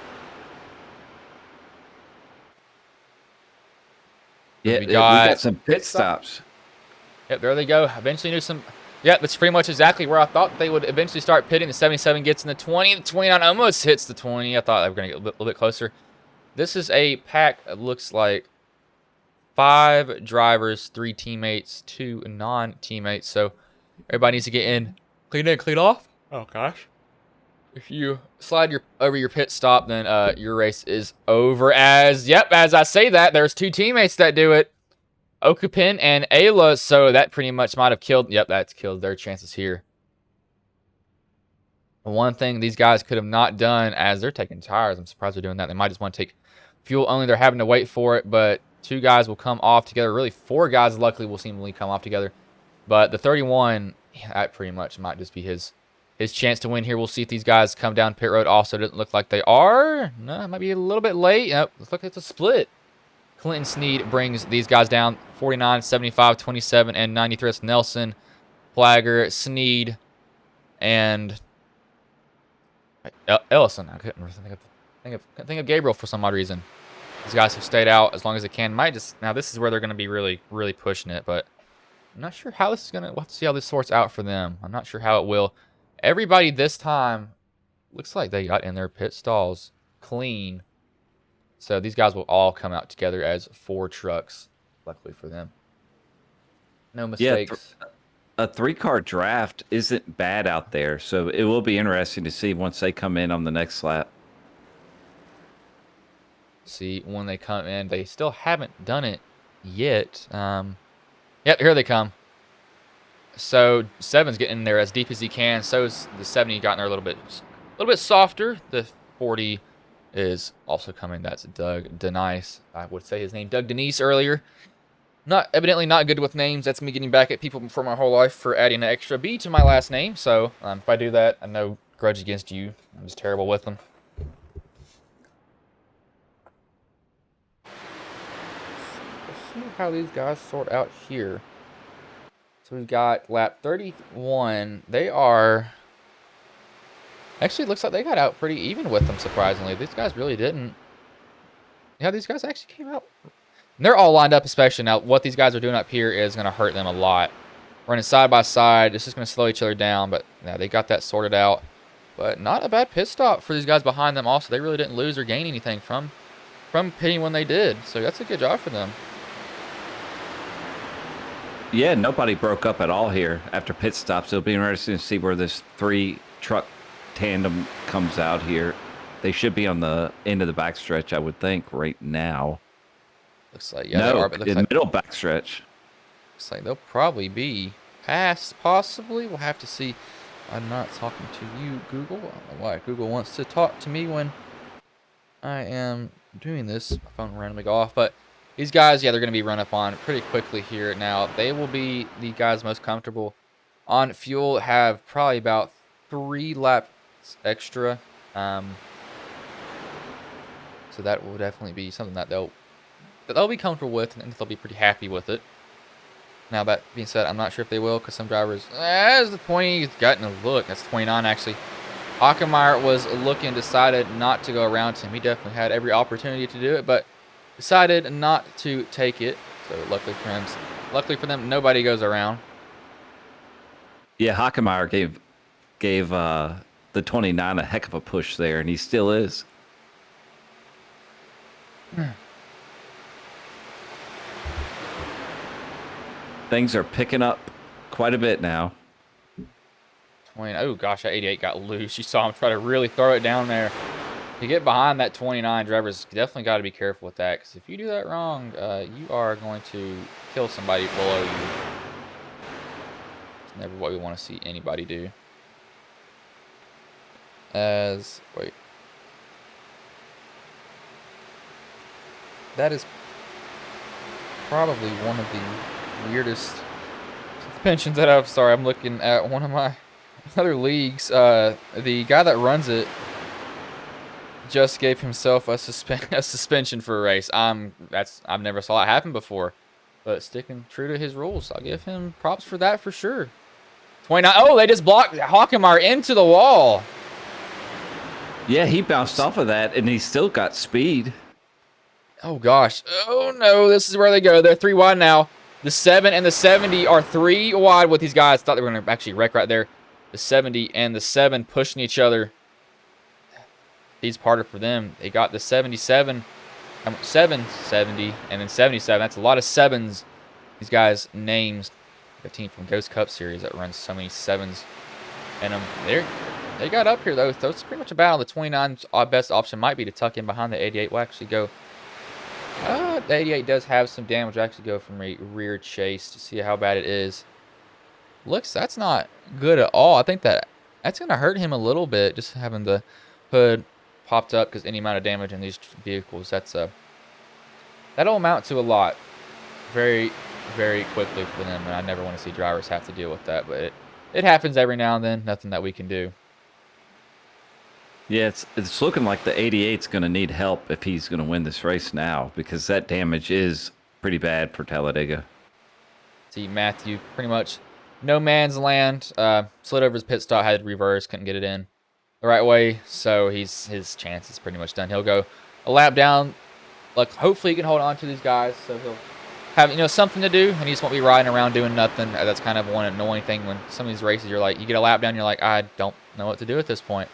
Speaker 2: Yeah, we got some pit stops.
Speaker 1: Yep, there they go. Eventually knew some. Yeah, that's pretty much exactly where I thought they would eventually start pitting. The 77 gets in the 20. The 29 almost hits the 20. I thought they were going to get a little bit closer. This is a pack that looks like 5 drivers, 3 teammates, 2 non-teammates. So everybody needs to get in, clean off. Oh, gosh. If you slide over your pit stop, then your race is over. As I say that, there's 2 teammates that do it. Okapen and Ayla, so that pretty much might have killed. Yep, that's killed their chances here. One thing these guys could have not done, as they're taking tires, I'm surprised they're doing that. They might just want to take fuel only. They're having to wait for it, but 2 guys will come off together. Really, 4 guys luckily will seemingly come off together. But the 31, yeah, that pretty much might just be his chance to win here. We'll see if these guys come down pit road. Also, doesn't look like they are. No, it might be a little bit late. Nope, looks like it's a split. Clinton Sneed brings these guys down 49, 75, 27, and 93. That's Nelson, Plagger, Sneed, and Ellison. I couldn't think of Gabriel for some odd reason. These guys have stayed out as long as they can. Now this is where they're going to be really, really pushing it, but I'm not sure how this is going to. We'll have to see how this sorts out for them. I'm not sure how it will. Everybody this time looks like they got in their pit stalls clean. So these guys will all come out together as 4 trucks, luckily for them. No mistakes.
Speaker 2: Yeah, a 3-car draft isn't bad out there, so it will be interesting to see once they come in on the next lap.
Speaker 1: See when they come in. They still haven't done it yet. Yep, here they come. So 7's getting in there as deep as he can. So is the 70 gotten there a little bit softer. The 40 is also coming. That's Doug Denise. I would say his name, Doug Denise, earlier. Evidently not good with names. That's me getting back at people for my whole life for adding an extra B to my last name. So if I do that, I no grudge against you. I'm just terrible with them. Let's see how these guys sort out here. So we've got lap 31. They are... Actually, it looks like they got out pretty even with them, surprisingly. These guys really didn't. Yeah, these guys actually came out. And they're all lined up, especially. Now, what these guys are doing up here is going to hurt them a lot. Running side by side. It's just going to slow each other down. But yeah, they got that sorted out. But not a bad pit stop for these guys behind them also. They really didn't lose or gain anything from pitting when they did. So that's a good job for them.
Speaker 2: Yeah, nobody broke up at all here after pit stops. It'll be interesting to see where this 3-truck tandem comes out here. They should be on the end of the backstretch, I would think, right now.
Speaker 1: Looks like, yeah,
Speaker 2: no,
Speaker 1: they are, but looks
Speaker 2: in
Speaker 1: like,
Speaker 2: middle backstretch.
Speaker 1: looks like they'll probably be past, possibly. We'll have to see. I'm not talking to you, Google. I don't know why Google wants to talk to me when I am doing this. My phone randomly go off, but these guys, yeah, they're going to be run up on pretty quickly here. Now, they will be the guys most comfortable on fuel, have probably about 3 laps extra. So that will definitely be something that they'll be comfortable with, and they'll be pretty happy with it. Now, that being said, I'm not sure if they will, because some drivers, as the 20, he's gotten a look. That's 29, actually. Hockenmeyer was looking, decided not to go around him. He definitely had every opportunity to do it, but decided not to take it. So luckily for them, nobody goes around.
Speaker 2: Yeah, Hockenmeyer gave the 29 a heck of a push there, and he still is. Things are picking up quite a bit now.
Speaker 1: Oh gosh, that 88 got loose. You saw him try to really throw it down there. To get behind that 29, drivers definitely got to be careful with that, because if you do that wrong, you are going to kill somebody below you. It's never what we want to see anybody do. Wait. That is probably one of the weirdest suspensions that I'm looking at one of my other leagues. The guy that runs it just gave himself a suspension for a race. I've never saw it happen before, but sticking true to his rules, I'll give him props for that for sure. 29. Oh, they just blocked Hockenmeyer into the wall.
Speaker 2: Yeah, he bounced off of that, and he still got speed.
Speaker 1: Oh gosh. Oh no, this is where they go. They're 3 wide now. The 7 and the 70 are 3 wide with these guys. Thought they were going to actually wreck right there. The 70 and the 7 pushing each other. It's harder for them. They got the 77, 70, and then 77. That's a lot of 7s. These guys' names. A team from Ghost Cup Series that runs so many 7s. And they got up here, though. So it's pretty much a battle. The 29's best option might be to tuck in behind the 88. We'll actually go. The 88 does have some damage. We'll actually go from a rear chase to see how bad it is. That's not good at all. I think that's going to hurt him a little bit, just having the hood popped up, because any amount of damage in these vehicles, that'll amount to a lot very, very quickly for them, and I never want to see drivers have to deal with that, but it happens every now and then. Nothing that we can do.
Speaker 2: Yeah, it's looking like the 88's going to need help if he's going to win this race now, because that damage is pretty bad for Talladega.
Speaker 1: See, Matthew, pretty much no man's land. Slid over his pit stop, had to reverse, couldn't get it in the right way, so his chance is pretty much done. He'll go a lap down. Like, hopefully he can hold on to these guys, so he'll have something to do, and he just won't be riding around doing nothing. That's kind of one annoying thing when some of these races, you're like, you get a lap down, you're like, I don't know what to do at this point.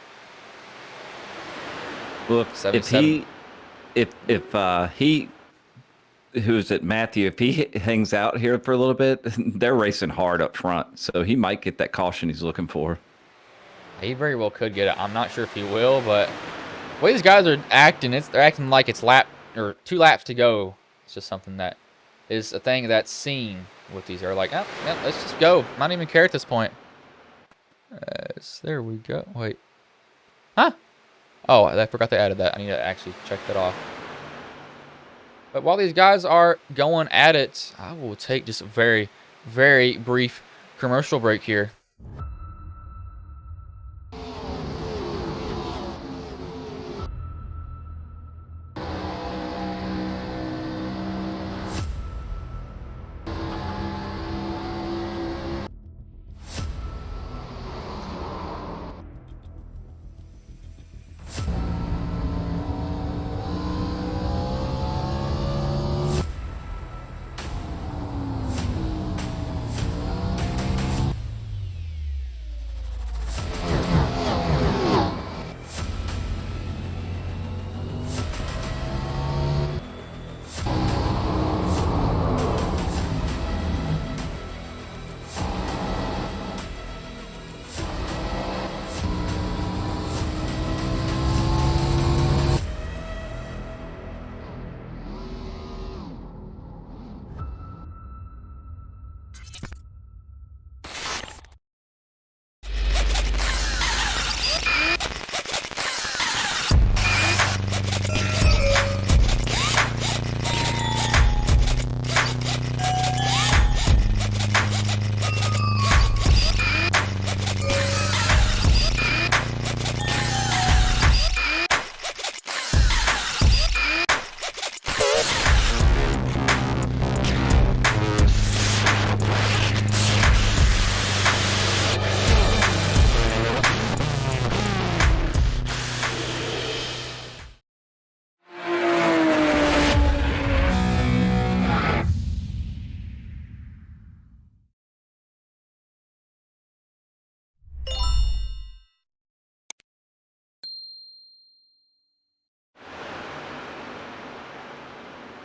Speaker 2: Well, if he, who's it, Matthew, if he hangs out here for a little bit, they're racing hard up front, so he might get that caution he's looking for.
Speaker 1: He very well could get it. I'm not sure if he will, but the way these guys are acting, they're acting like it's 2 laps to go. It's just something that is a thing that's seen with these. They're like, oh, yeah, let's just go. I don't even care at this point. There we go. Wait. Huh? Oh, I forgot they added that. I need to actually check that off. But while these guys are going at it, I will take just a very, very brief commercial break here.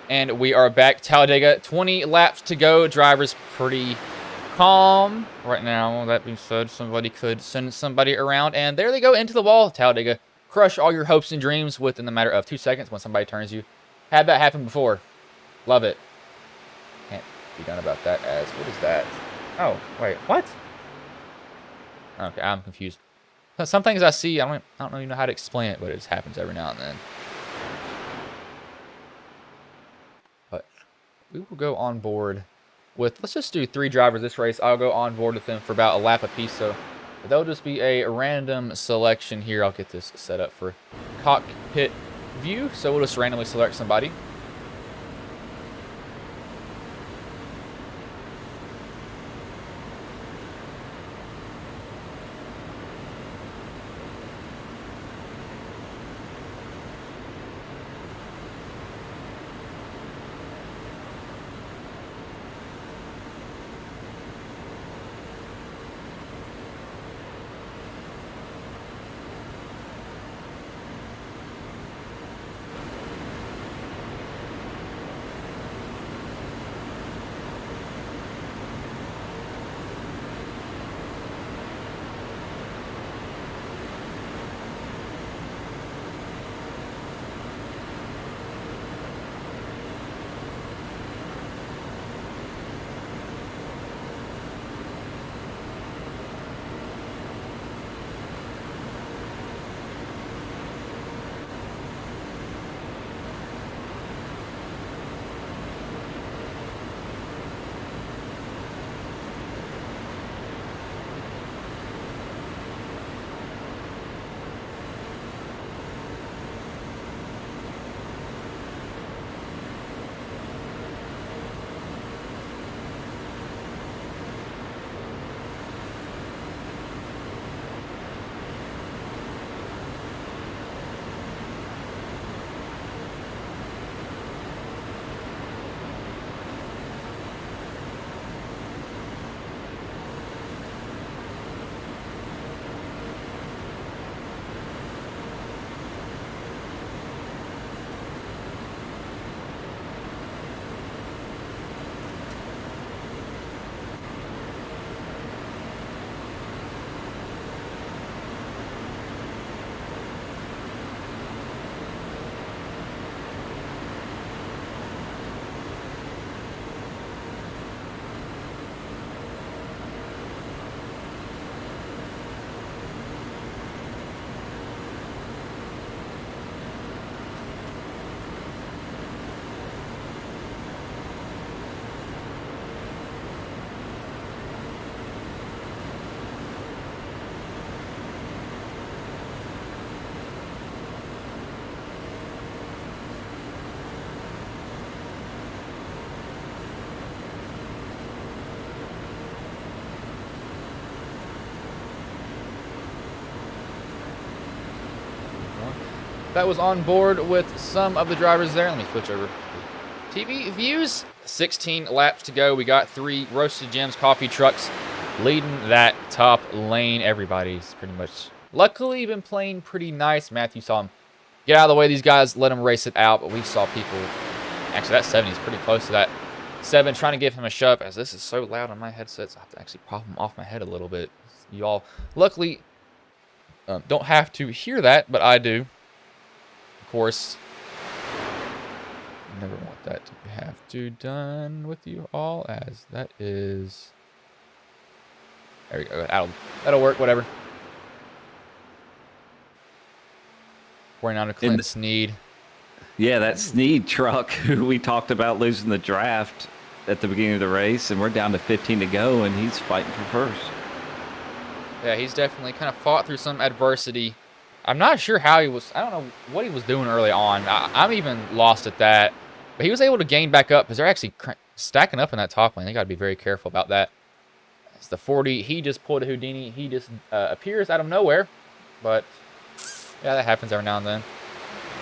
Speaker 1: And we are back. Talladega, 20 laps to go. Driver's pretty calm right now. That being said, somebody could send somebody around. And there they go, into the wall. Talladega, crush all your hopes and dreams within the matter of 2 seconds when somebody turns you. Had that happen before. Love it. Can't be done about that as, what is that? Oh, wait, what? Okay, I'm confused. Some things I see, I don't even know how to explain it, but it just happens every now and then. But we will go on board with, let's just do 3 drivers this race. I'll go on board with them for about a lap apiece, so they'll just be a random selection here. I'll get this set up for cockpit view, so we'll just randomly select somebody. That was on board with some of the drivers there. Let me switch over TV views. 16 laps to go. We got 3 Roasted Gems coffee trucks leading that top lane. Everybody's pretty much, luckily, been playing pretty nice. Matthew saw him get out of the way. These guys let him race it out, but we saw people, actually that 70 is pretty close to that 7, trying to give him a shove. As this is so loud on my headset, so I have to actually pop them off my head a little bit. You all luckily don't have to hear that, but I do. Of course, never want that to have to done with you all, as that is, there we go, that'll work, whatever. 49 to Clint Sneed.
Speaker 2: Yeah, that Sneed truck who we talked about losing the draft at the beginning of the race, and we're down to 15 to go, and he's fighting for first.
Speaker 1: Yeah, he's definitely kind of fought through some adversity. I'm not sure how he was, I don't know what he was doing early on. I'm even lost at that. But he was able to gain back up because they're actually stacking up in that top lane. They got to be very careful about that. It's the 40. He just pulled a Houdini. He just appears out of nowhere. But, yeah, that happens every now and then.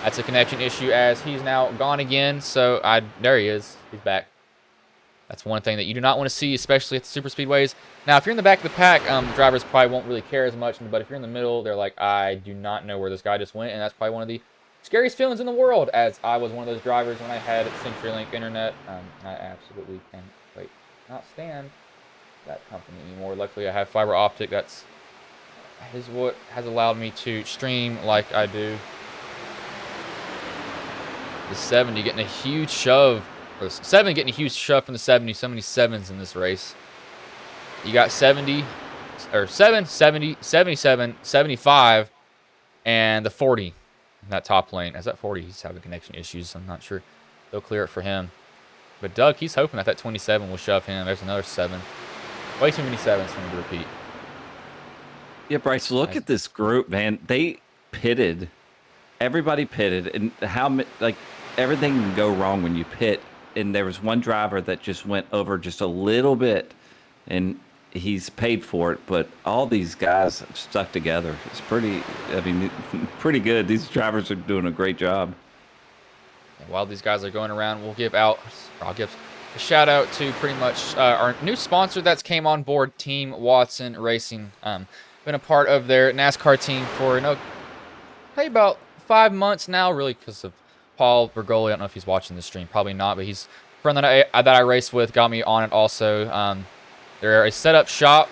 Speaker 1: That's a connection issue as he's now gone again. So, there he is. He's back. That's one thing that you do not want to see, especially at the super speedways. Now, if you're in the back of the pack, drivers probably won't really care as much. But if you're in the middle, they're like, I do not know where this guy just went. And that's probably one of the scariest feelings in the world, as I was one of those drivers when I had CenturyLink internet. I absolutely can not stand that company anymore. Luckily, I have fiber optic. That's what has allowed me to stream like I do. The 70 getting a huge shove, or 7 getting a huge shove from the 70. So many 7s in this race. You got 70, or 7, 70, 77, 75, and the 40 in that top lane. As that 40, he's having connection issues. I'm not sure they'll clear it for him. But Doug, he's hoping that 27 will shove him. There's another 7. Way too many 7s for him to repeat.
Speaker 2: Yeah, Bryce, look at this group, man. They pitted. Everybody pitted. And everything can go wrong when you pit. And there was one driver that just went over just a little bit. And he's paid for it. But all these guys stuck together. It's pretty good. These drivers are doing a great job.
Speaker 1: And while these guys are going around, I'll give a shout out to pretty much our new sponsor that's came on board, Team Watson Racing. Been a part of their NASCAR team for about 5 months now, really, because of Paul Bergoli. I don't know if he's watching the stream, probably not, but he's a friend that I race with, got me on it also. They're a setup shop,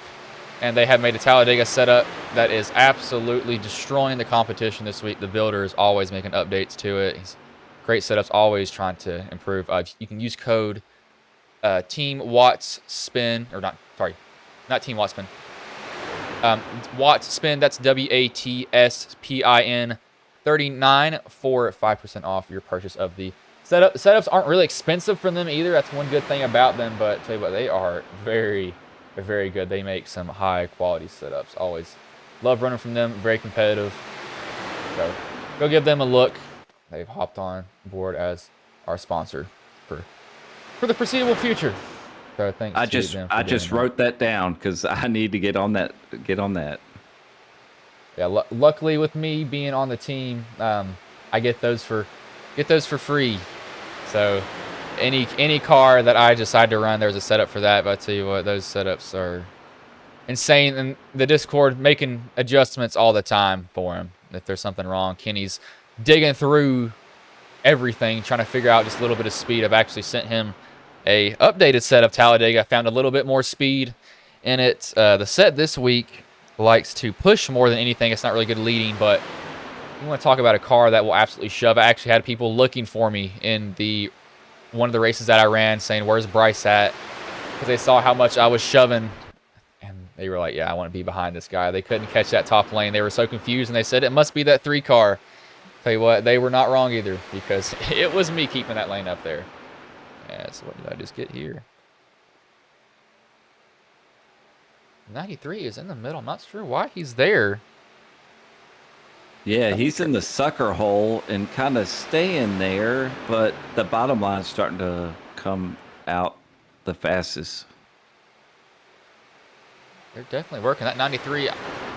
Speaker 1: and they have made a Talladega setup that is absolutely destroying the competition this week. The builder is always making updates to it. He's great setups, always trying to improve. You can use code Team Watts Spin, or not Team Watts Spin. Watts Spin, that's WATSPIN 39 for 5% off your purchase of the setup. The setups aren't really expensive from them either. That's one good thing about them, but I'll tell you what, they are very, very good. They make some high quality setups. Always love running from them. Very competitive. So go give them a look. They've hopped on board as our sponsor for the foreseeable future. So thanks.
Speaker 2: I just wrote that down because I need to get on that.
Speaker 1: Yeah, luckily with me being on the team, I get those for free. So any car that I decide to run, there's a setup for that. But I tell you what, those setups are insane. And the Discord making adjustments all the time for him. If there's something wrong, Kenny's digging through everything, trying to figure out just a little bit of speed. I've actually sent him a updated set of Talladega. I found a little bit more speed in it. The set this week likes to push more than anything. It's not really good leading, but you want to talk about a car that will absolutely shove. I actually had people looking for me in one of the races that I ran, saying, "Where's Bryce at?" Because they saw how much I was shoving, and they were like, "Yeah, I want to be behind this guy." They couldn't catch that top lane. They were so confused, and they said it must be that 3 car. Tell you what, they were not wrong either, because it was me keeping that lane up there. Yeah, so what did I just get here? 93 is in the middle. I'm not sure why he's there.
Speaker 2: Yeah, he's in the sucker hole and kind of staying there, but the bottom line is starting to come out the fastest.
Speaker 1: They're definitely working. That 93,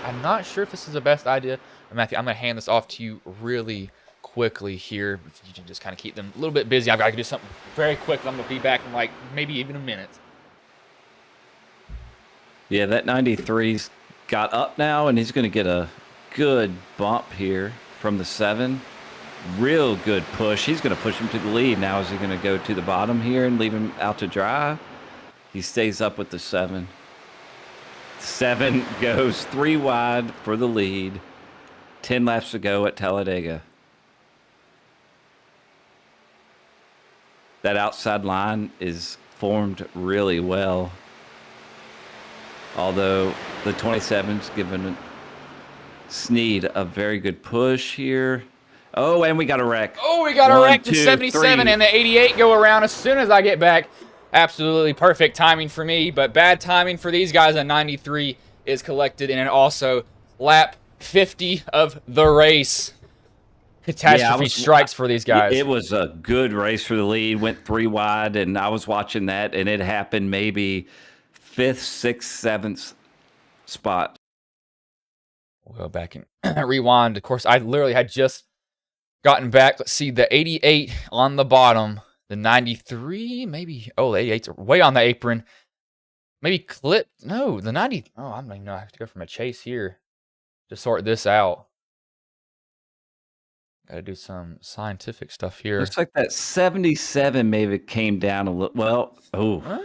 Speaker 1: I'm not sure if this is the best idea. Matthew, I'm going to hand this off to you really quickly here. If you can just kind of keep them a little bit busy. I've got to do something very quick. I'm going to be back in like maybe even a minute.
Speaker 2: Yeah, that 93's got up now, and he's going to get a good bump here from the 7. Real good push. He's going to push him to the lead. Now is he going to go to the bottom here and leave him out to dry? He stays up with the 7. 7 goes 3 wide for the lead. 10 laps to go at Talladega. That outside line is formed really well. Although the 27's giving Snead a very good push here. Oh, and we got a wreck.
Speaker 1: Oh, we got a wreck to 77, 3. And the 88 go around as soon as I get back. Absolutely perfect timing for me, but bad timing for these guys. A 93 is collected, and also lap 50 of the race. Catastrophe strikes for these guys.
Speaker 2: It was a good race for the lead. Went 3 wide, and I was watching that, and it happened maybe 5th, 6th, 7th spot.
Speaker 1: We'll go back and rewind. Of course, I literally had just gotten back. Let's see, the 88 on the bottom. The 93, maybe. Oh, the 88's way on the apron. Maybe clipped. No, the 90. Oh, I don't even know. I have to go from a chase here to sort this out. Gotta do some scientific stuff here.
Speaker 2: Looks like that 77 maybe came down a little. Well, oh,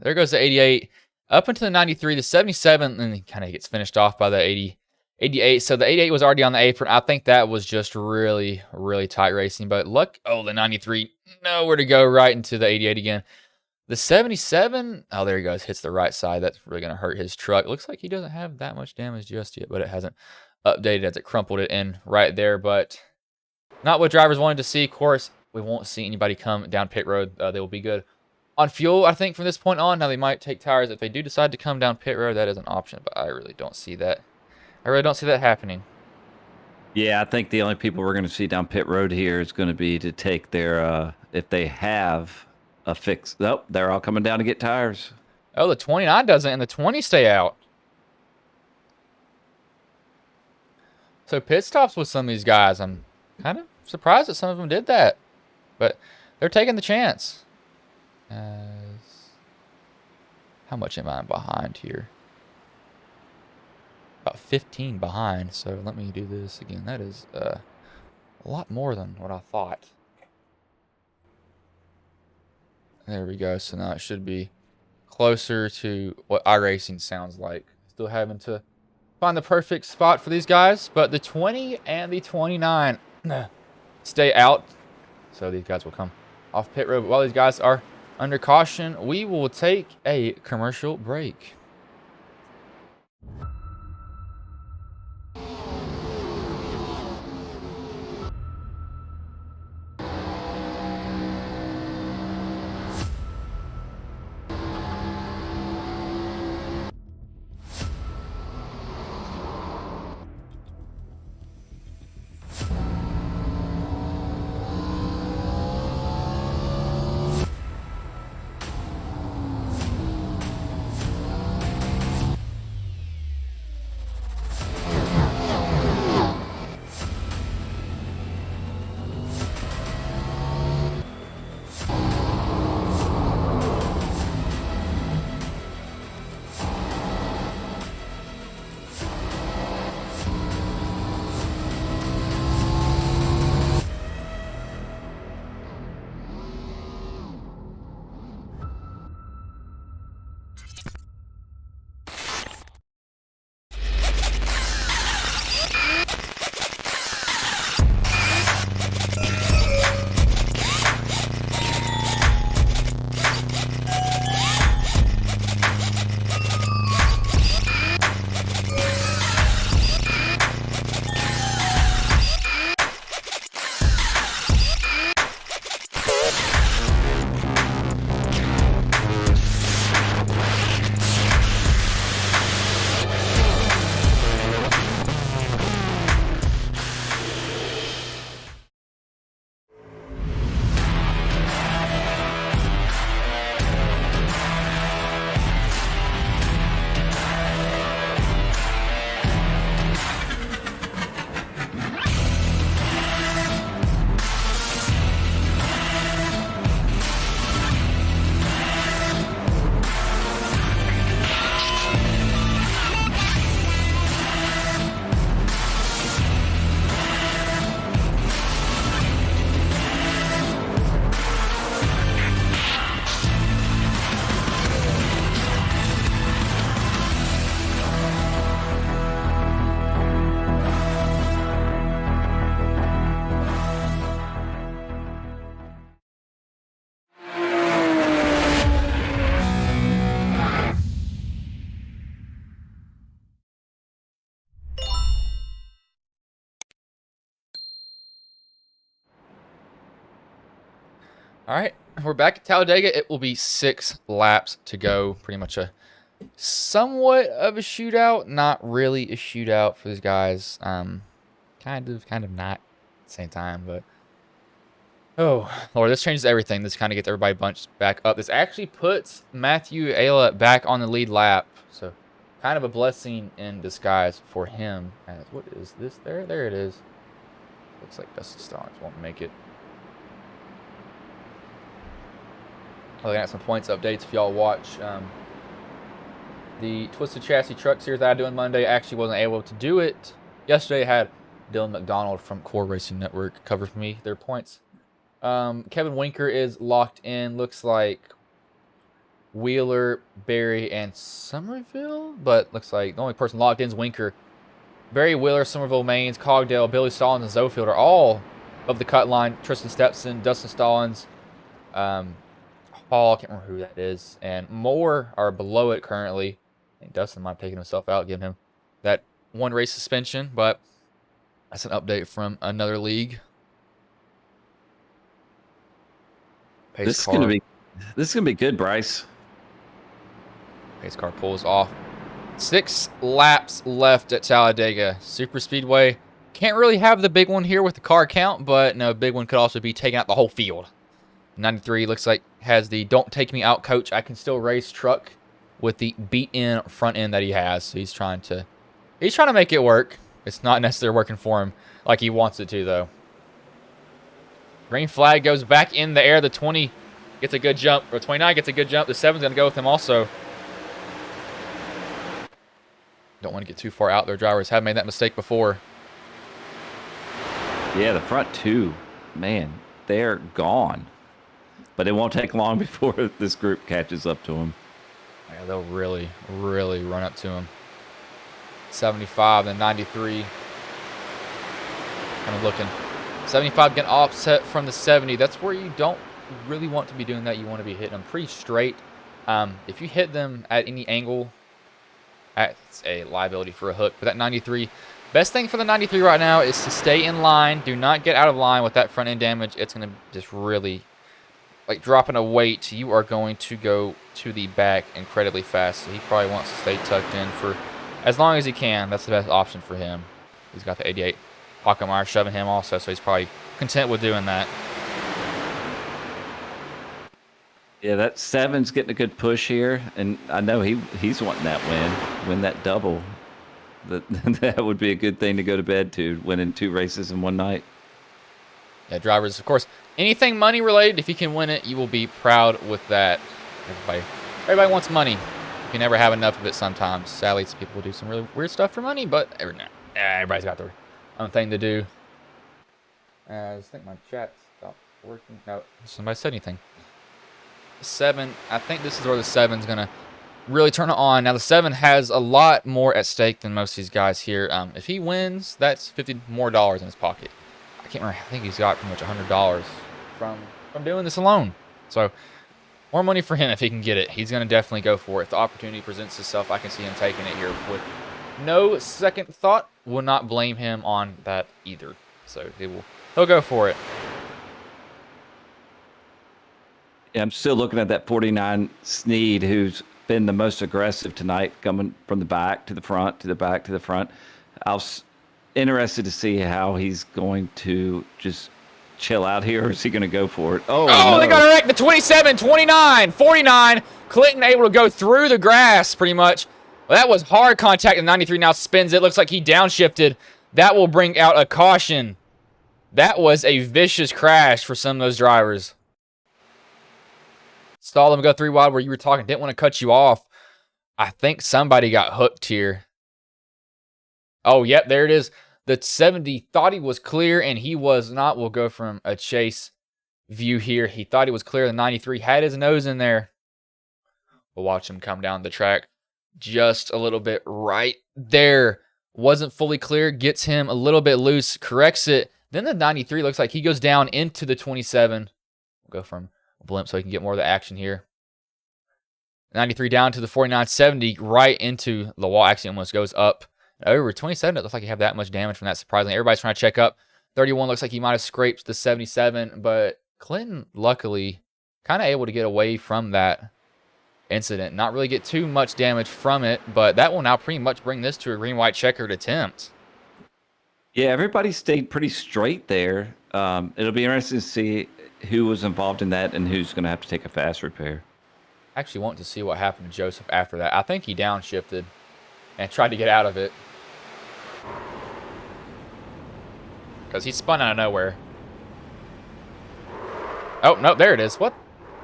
Speaker 1: There goes the 88. Up into the 93, the 77, and he kind of gets finished off by the 88. So the 88 was already on the apron. I think that was just really, really tight racing. But look, oh, the 93, nowhere to go, right into the 88 again. The 77, oh, there he goes, hits the right side. That's really going to hurt his truck. Looks like he doesn't have that much damage just yet, but it hasn't updated as it crumpled it in right there. But not what drivers wanted to see. Of course, we won't see anybody come down pit road. They will be good on fuel, I think, from this point on. Now, they might take tires if they do decide to come down pit road. That is an option, but I really don't see that. I really don't see that happening.
Speaker 2: yeah, I think the only people we're going to see down pit road here is going to be to take their, if they have a fix. Nope, they're all coming down to get tires.
Speaker 1: Oh, the 29 doesn't, and the 20 stay out. So pit stops with some of these guys. I'm kind of surprised that some of them did that, but they're taking the chance. How much am I behind here? About 15 behind, so let me do this again. That is a lot more than what I thought. There we go. So now it should be closer to what iRacing sounds like. Still having to find the perfect spot for these guys, but the 20 and the 29 stay out. So these guys will come off pit road. But while these guys are under caution, we will take a commercial break. All right, we're back at Talladega. It will be 6 laps to go. Pretty much a somewhat of a shootout, not really a shootout for these guys. Kind of not at the same time, but oh Lord, this changes everything. This kind of gets everybody bunched back up. This actually puts Matthew Ayla back on the lead lap, so kind of a blessing in disguise for him. As what is this? There it is. Looks like Dustin Stallings won't make it. Looking at some points updates. If y'all watch the Twisted Chassis Truck Series that I do on Monday, I actually wasn't able to do it yesterday. I had Dylan McDonald from Core Racing Network covered for me their points. Kevin Winker is locked in. Looks like Wheeler, Barry, and Somerville, but looks like the only person locked in is Winker. Barry, Wheeler, Somerville, Maines, Cogdale, Billy Stallings, and Zofield are all of the cut line. Tristan Stepson, Dustin Stallings, Hall, I can't remember who that is, and more are below it currently. I think Dustin might have taken himself out, giving him that one race suspension, but that's an update from another league.
Speaker 2: This is gonna be good, Bryce.
Speaker 1: Pace car pulls off. 6 laps left at Talladega Super Speedway. Can't really have the big one here with the car count, but no, big one could also be taking out the whole field. 93 looks like has the "don't take me out, coach, I can still race" truck with the beat-in front end that he has. So he's trying to make it work. It's not necessarily working for him like he wants it to, though. Green flag goes back in the air. The 20 gets a good jump, or 29 gets a good jump. The 7's going to go with him also. Don't want to get too far out. Their drivers have made that mistake before.
Speaker 2: Yeah, the front two, man, they're gone. But it won't take long before this group catches up to them.
Speaker 1: Yeah, they'll really, really run up to him. 75, then 93. Kind of looking. 75 getting offset from the 70. That's where you don't really want to be doing that. You want to be hitting them pretty straight. If you hit them at any angle, it's a liability for a hook. But that 93, best thing for the 93 right now is to stay in line. Do not get out of line with that front end damage. It's going to just really, like dropping a weight, you are going to go to the back incredibly fast. So he probably wants to stay tucked in for as long as he can. That's the best option for him. He's got the 88 Hockenmeyer shoving him also, so he's probably content with doing that.
Speaker 2: Yeah, that 7's getting a good push here, and I know he's wanting that win that double. That would be a good thing to go to bed to, winning 2 races in one night.
Speaker 1: Yeah, drivers, of course, anything money related, if you can win it, you will be proud with that. Everybody wants money. You can never have enough of it sometimes. Sadly, people will do some really weird stuff for money, but everybody's got their own thing to do. I think my chat stopped working. No, somebody said anything. 7, I think this is where the 7's going to really turn it on. Now, the 7 has a lot more at stake than most of these guys here. If he wins, that's $50 more in his pocket. I can't remember. I think he's got pretty much $100 from doing this alone. So, more money for him if he can get it. He's going to definitely go for it. If the opportunity presents itself, I can see him taking it here with no second thought. Will not blame him on that either. So, he'll go for it.
Speaker 2: Yeah, I'm still looking at that 49 Sneed, who's been the most aggressive tonight, coming from the back to the front, to the back to the front. I was interested to see how he's going to just chill out here, or is he going to go for it? Oh, no.
Speaker 1: They got a wreck. The 27, 29, 49. Clinton able to go through the grass pretty much. Well, that was hard contact. The 93 now spins it. Looks like he downshifted. That will bring out a caution. That was a vicious crash for some of those drivers. Saw them go 3 wide where you were talking. Didn't want to cut you off. I think somebody got hooked here. Oh, yep, there it is. The 70 thought he was clear, and he was not. We'll go from a chase view here. He thought he was clear. The 93 had his nose in there. We'll watch him come down the track just a little bit right there. Wasn't fully clear. Gets him a little bit loose. Corrects it. Then the 93 looks like he goes down into the 27. We'll go from blimp so he can get more of the action here. 93 down to the 49, 70 right into the wall. Actually almost goes up over 27. It looks like he had that much damage from that, surprisingly. Everybody's trying to check up. 31 looks like he might have scraped the 77, but Clinton luckily kind of able to get away from that incident. Not really get too much damage from it, but that will now pretty much bring this to a green-white checkered attempt.
Speaker 2: Yeah, everybody stayed pretty straight there. It'll be interesting to see who was involved in that and who's going to have to take a fast repair.
Speaker 1: I actually want to see what happened to Joseph after that. I think he downshifted and tried to get out of it, because he spun out of nowhere. Oh, no, there it is. What?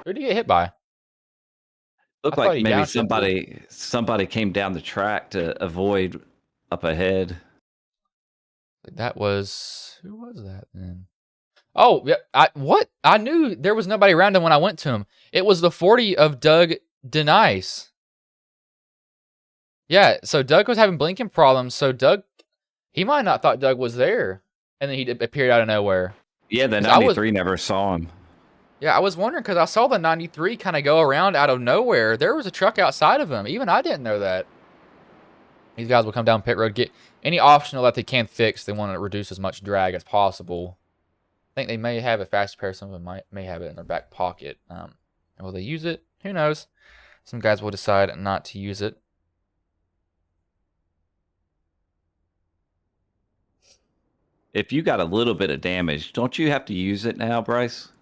Speaker 1: Who did he get hit by?
Speaker 2: Looked like maybe somebody came down the track to avoid up ahead.
Speaker 1: That was, who was that then? Oh, yeah. I knew there was nobody around him when I went to him. It was the 40 of Doug Denice. Yeah, so Doug was having blinking problems. So Doug, he might not thought Doug was there, and then he appeared out of nowhere.
Speaker 2: Yeah, the 93 never saw him.
Speaker 1: Yeah, I was wondering because I saw the 93 kind of go around out of nowhere. There was a truck outside of him. Even I didn't know that. These guys will come down pit road, get any optional that they can fix. They want to reduce as much drag as possible. I think they may have a fast repair. Some of them may have it in their back pocket. Will they use it? Who knows? Some guys will decide not to use it.
Speaker 2: If you got a little bit of damage, don't you have to use it now, Bryce?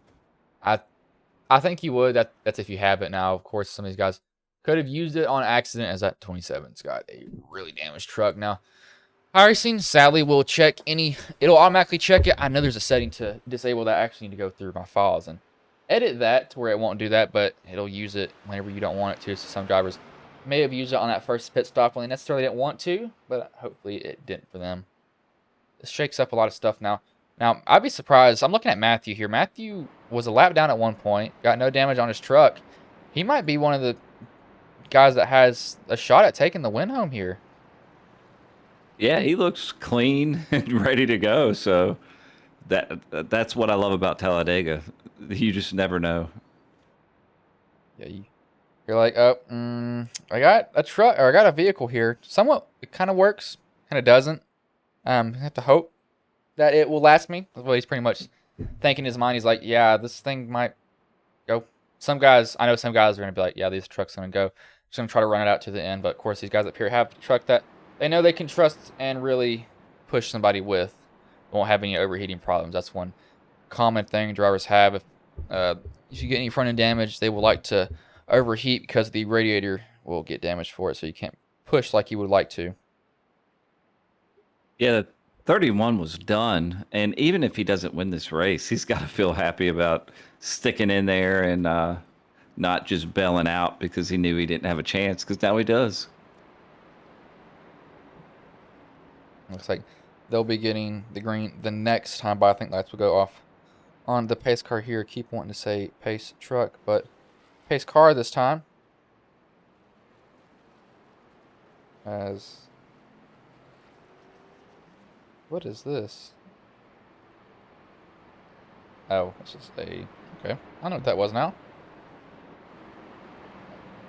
Speaker 1: I think you would. That's if you have it now. Of course, some of these guys could have used it on accident, as that 27's got a really damaged truck. Now, iRacing, sadly, will check any... It'll automatically check it. I know there's a setting to disable that. I actually need to go through my files and edit that to where it won't do that, but it'll use it whenever you don't want it to. So some drivers may have used it on that first pit stop when they necessarily didn't want to, but hopefully it didn't for them. This shakes up a lot of stuff now. Now, I'd be surprised. I'm looking at Matthew here. Matthew was a lap down at one point, got no damage on his truck. He might be one of the guys that has a shot at taking the win home here.
Speaker 2: Yeah, he looks clean and ready to go. So that's what I love about Talladega. You just never know.
Speaker 1: Yeah, you're like, oh, I got a truck, or I got a vehicle here. Somewhat, it kind of works, kind of doesn't. I have to hope that it will last me. Well, he's pretty much thinking in his mind. He's like, yeah, this thing might go. Some guys, I know some guys are going to be like, yeah, this truck's going to go. Just going to try to run it out to the end. But, of course, these guys up here have a truck that they know they can trust and really push somebody with. Won't have any overheating problems. That's one common thing drivers have. If you get any front end damage, they will like to overheat because the radiator will get damaged for it. So you can't push like you would like to.
Speaker 2: Yeah, 31 was done, and even if he doesn't win this race, he's got to feel happy about sticking in there and not just bailing out because he knew he didn't have a chance, because now he does.
Speaker 1: Looks like they'll be getting the green the next time, but I think lights will go off on the pace car here. Keep wanting to say pace truck, but pace car this time. As... What is this? Oh, it's just a... Okay, I know what that was now.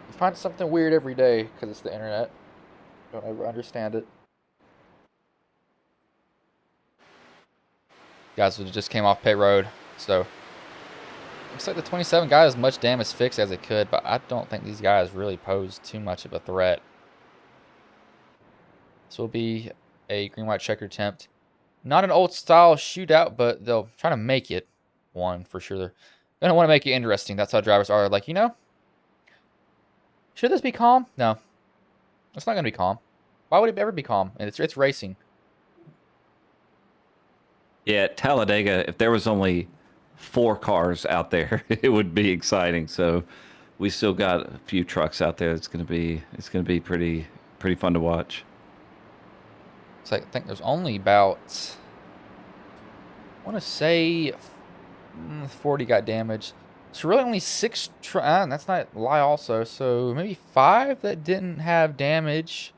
Speaker 1: You find something weird every day because it's the internet. Don't ever understand it. Guys who just came off pit road, so... Looks like the 27 got as much damage fixed as it could, but I don't think these guys really pose too much of a threat. This will be a green-white checker attempt. Not an old-style shootout, but they'll try to make it one for sure. They're going to want to make it interesting. That's how drivers are. Like, you know, should this be calm? No. It's not going to be calm. Why would it ever be calm? It's racing.
Speaker 2: Yeah, at Talladega, if there was only 4 cars out there, it would be exciting. So we still got a few trucks out there. It's going to be pretty fun to watch.
Speaker 1: So I think there's only about, I want to say 40 got damaged. So really only 6, that's not a lie also. So maybe 5 that didn't have damage.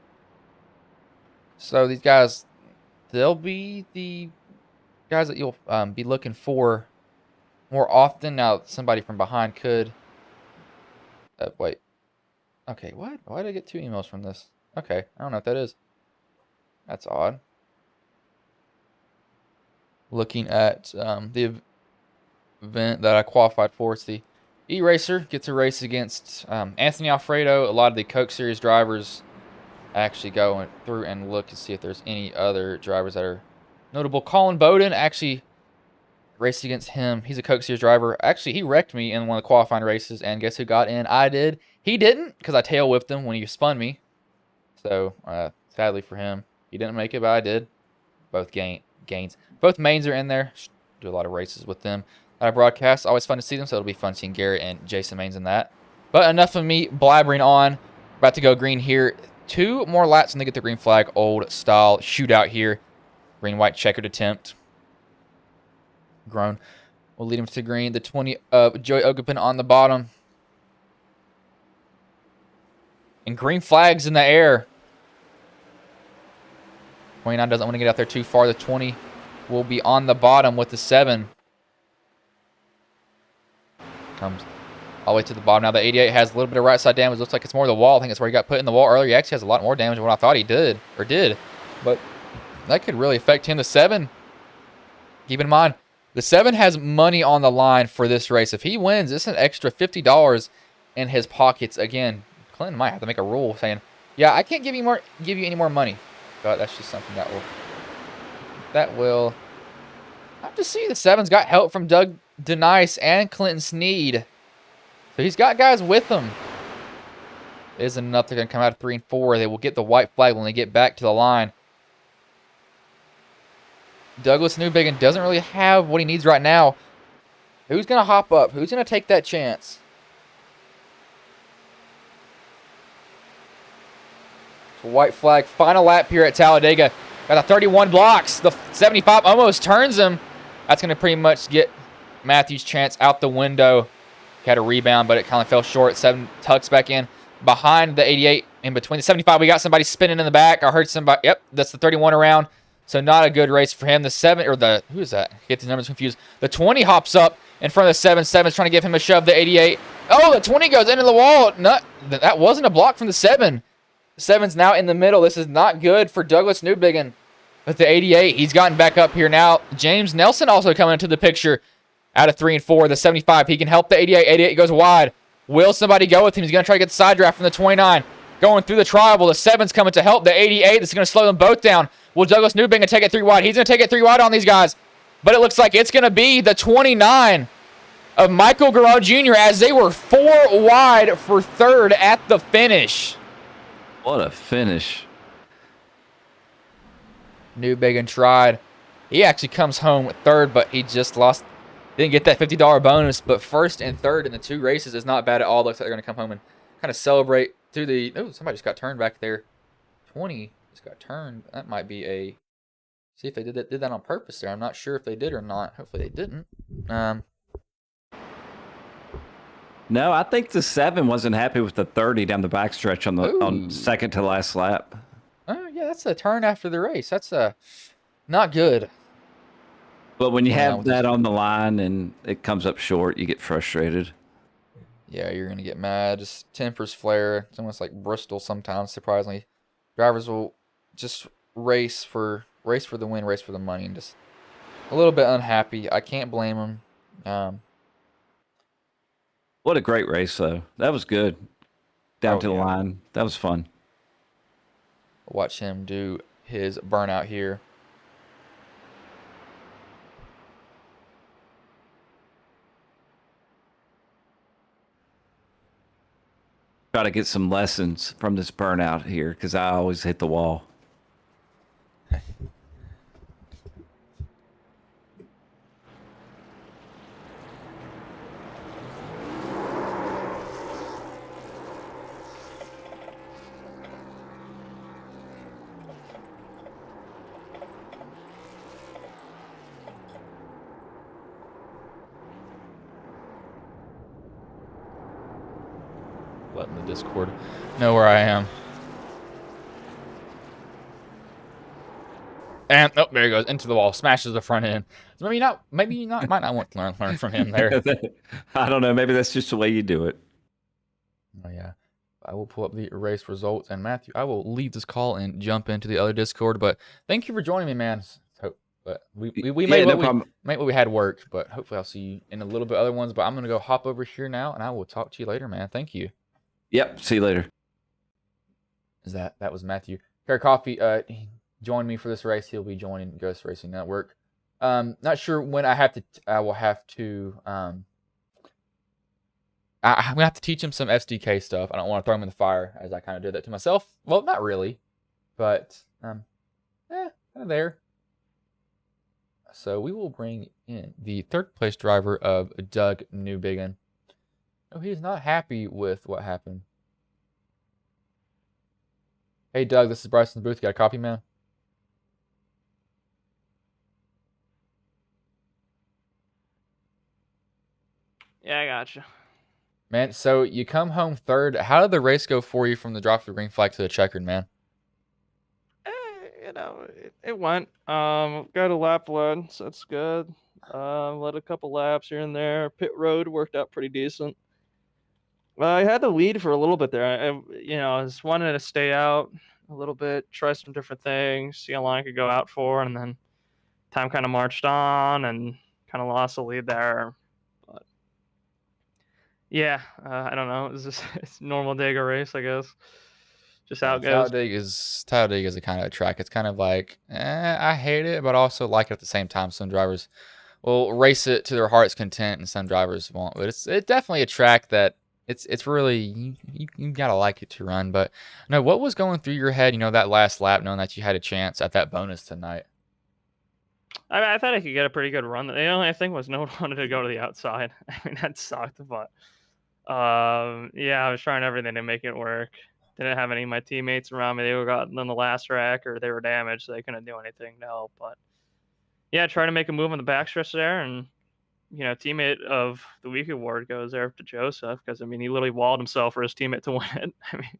Speaker 1: So these guys, they'll be the guys that you'll be looking for more often. Now somebody from behind could, wait. Okay, what? Why did I get 2 emails from this? Okay, I don't know what that is. That's odd. Looking at the event that I qualified for, it's the E-Racer. Gets a race against Anthony Alfredo. A lot of the Coke Series drivers actually go through and look to see if there's any other drivers that are notable. Colin Bowden actually raced against him. He's a Coke Series driver. Actually, he wrecked me in one of the qualifying races, and guess who got in? I did. He didn't, because I tail whipped him when he spun me. So, sadly for him, he didn't make it, but I did. Both gains. Both mains are in there. Do a lot of races with them that I broadcast. Always fun to see them, so it'll be fun seeing Garrett and Jason Mains in that. But enough of me blabbering on. About to go green here. 2 more laps and they get the green flag. Old style shootout here. Green-white checkered attempt. Grown will lead him to green. The 20 of Joey Ogupin on the bottom. And green flags in the air. 29 doesn't want to get out there too far. The 20 will be on the bottom with the 7. Comes all the way to the bottom. Now the 88 has a little bit of right side damage. Looks like it's more the wall. I think that's where he got put in the wall earlier. He actually has a lot more damage than what I thought he did. But that could really affect him. The 7, keep in mind, the 7 has money on the line for this race. If he wins, it's an extra $50 in his pockets. Again, Clinton might have to make a rule saying, yeah, I can't give you any more money. But that's just something that will have to see. The 7's got help from Doug Denice and Clinton Sneed. So he's got guys with him. Isn't enough. They're going to come out of 3 and 4. They will get the white flag when they get back to the line. Douglas Newbigin doesn't really have what he needs right now. Who's going to hop up? Who's going to take that chance? White flag. Final lap here at Talladega. Got a 31 blocks. The 75 almost turns him. That's going to pretty much get Matthew's chance out the window. He had a rebound, but it kind of fell short. 7 tucks back in behind the 88. In between the 75, we got somebody spinning in the back. I heard somebody. Yep, that's the 31 around. So not a good race for him. The 7, or the, who is that? Get the numbers confused. The 20 hops up in front of the 7. 7's trying to give him a shove. The 88. Oh, the 20 goes into the wall. That wasn't a block from the 7. The 7's now in the middle. This is not good for Douglas Newbigin. But the 88, he's gotten back up here now. James Nelson also coming into the picture out of 3 and 4. The 75, he can help the 88. 88 goes wide. Will somebody go with him? He's going to try to get the side draft from the 29. Going through the tribal. The 7's coming to help the 88. This is going to slow them both down. Will Douglas Newbigin take it 3 wide? He's going to take it 3 wide on these guys. But it looks like it's going to be the 29 of Michael Garreau Jr. as they were 4 wide for 3rd at the finish.
Speaker 2: What a finish.
Speaker 1: Newbigin tried. He actually comes home with 3rd, but he just lost. Didn't get that $50 bonus, but 1st and 3rd in the 2 races is not bad at all. Looks like they're going to come home and kind of celebrate through the... Oh, somebody just got turned back there. 20 just got turned. That might be a... See if they did that on purpose there. I'm not sure if they did or not. Hopefully they didn't.
Speaker 2: No, I think the 7 wasn't happy with the 30 down the backstretch on second to last lap.
Speaker 1: Oh, yeah, that's a turn after the race. That's not good.
Speaker 2: But when you have that on the line and it comes up short, you get frustrated.
Speaker 1: Yeah, you're going to get mad. Just tempers flare. It's almost like Bristol sometimes, surprisingly. Drivers will just race for the win, race for the money, and just a little bit unhappy. I can't blame them.
Speaker 2: What a great race, though. That was good. Down to the line. That was fun.
Speaker 1: Watch him do his burnout here.
Speaker 2: Try to get some lessons from this burnout here because I always hit the wall.
Speaker 1: Letting the Discord know where I am. And oh, there he goes into the wall, smashes the front end. So maybe you might not want to learn from him there.
Speaker 2: I don't know. Maybe that's just the way you do it.
Speaker 1: Oh yeah, I will pull up the race results, and Matthew, I will leave this call and jump into the other Discord. But thank you for joining me, man. But we made what we had work. But hopefully I'll see you in a little bit other ones. But I'm gonna go hop over here now, and I will talk to you later, man. Thank you.
Speaker 2: Yep. See you later.
Speaker 1: That was Matthew. Kerr Coffee joined me for this race. He'll be joining Ghost Racing Network. Not sure when I will have to. I'm gonna have to teach him some SDK stuff. I don't want to throw him in the fire, as I kind of did that to myself. Well, not really, but kind of there. So we will bring in the 3rd place driver of Doug Newbigin. No, he's not happy with what happened. Hey, Doug, this is Bryson Booth. You got a copy, man?
Speaker 3: gotcha.
Speaker 1: Man, so you come home third. How did the race go for you from the drop of the green flag to the checkered, man?
Speaker 3: It went. Got a lap led, so that's good. Led a couple laps here and there. Pit road worked out pretty decent. I had the lead for a little bit there. I just wanted to stay out a little bit, try some different things, see how long I could go out for, and then time kind of marched on and kind of lost the lead there. But yeah, I don't know. It's just it's normal Dega race, I guess. Just how
Speaker 1: Yeah,
Speaker 3: it goes.
Speaker 1: Talladega is a kind of a track. It's kind of like, I hate it, but also like it at the same time. Some drivers will race it to their heart's content, and some drivers won't. But it's definitely a track that it's really you gotta like it to run. But no, what was going through your head? That last lap, knowing that you had a chance at that bonus tonight.
Speaker 3: I thought I could get a pretty good run. The only thing was no one wanted to go to the outside. I mean, that sucked, but yeah, I was trying everything to make it work. Didn't have any of my teammates around me. They were gotten on the last rack or they were damaged, so they couldn't do anything to help. But yeah, try to make a move on the backstretch there, and teammate of the week award goes there to Joseph because I mean he literally walled himself for his teammate to win it. I mean,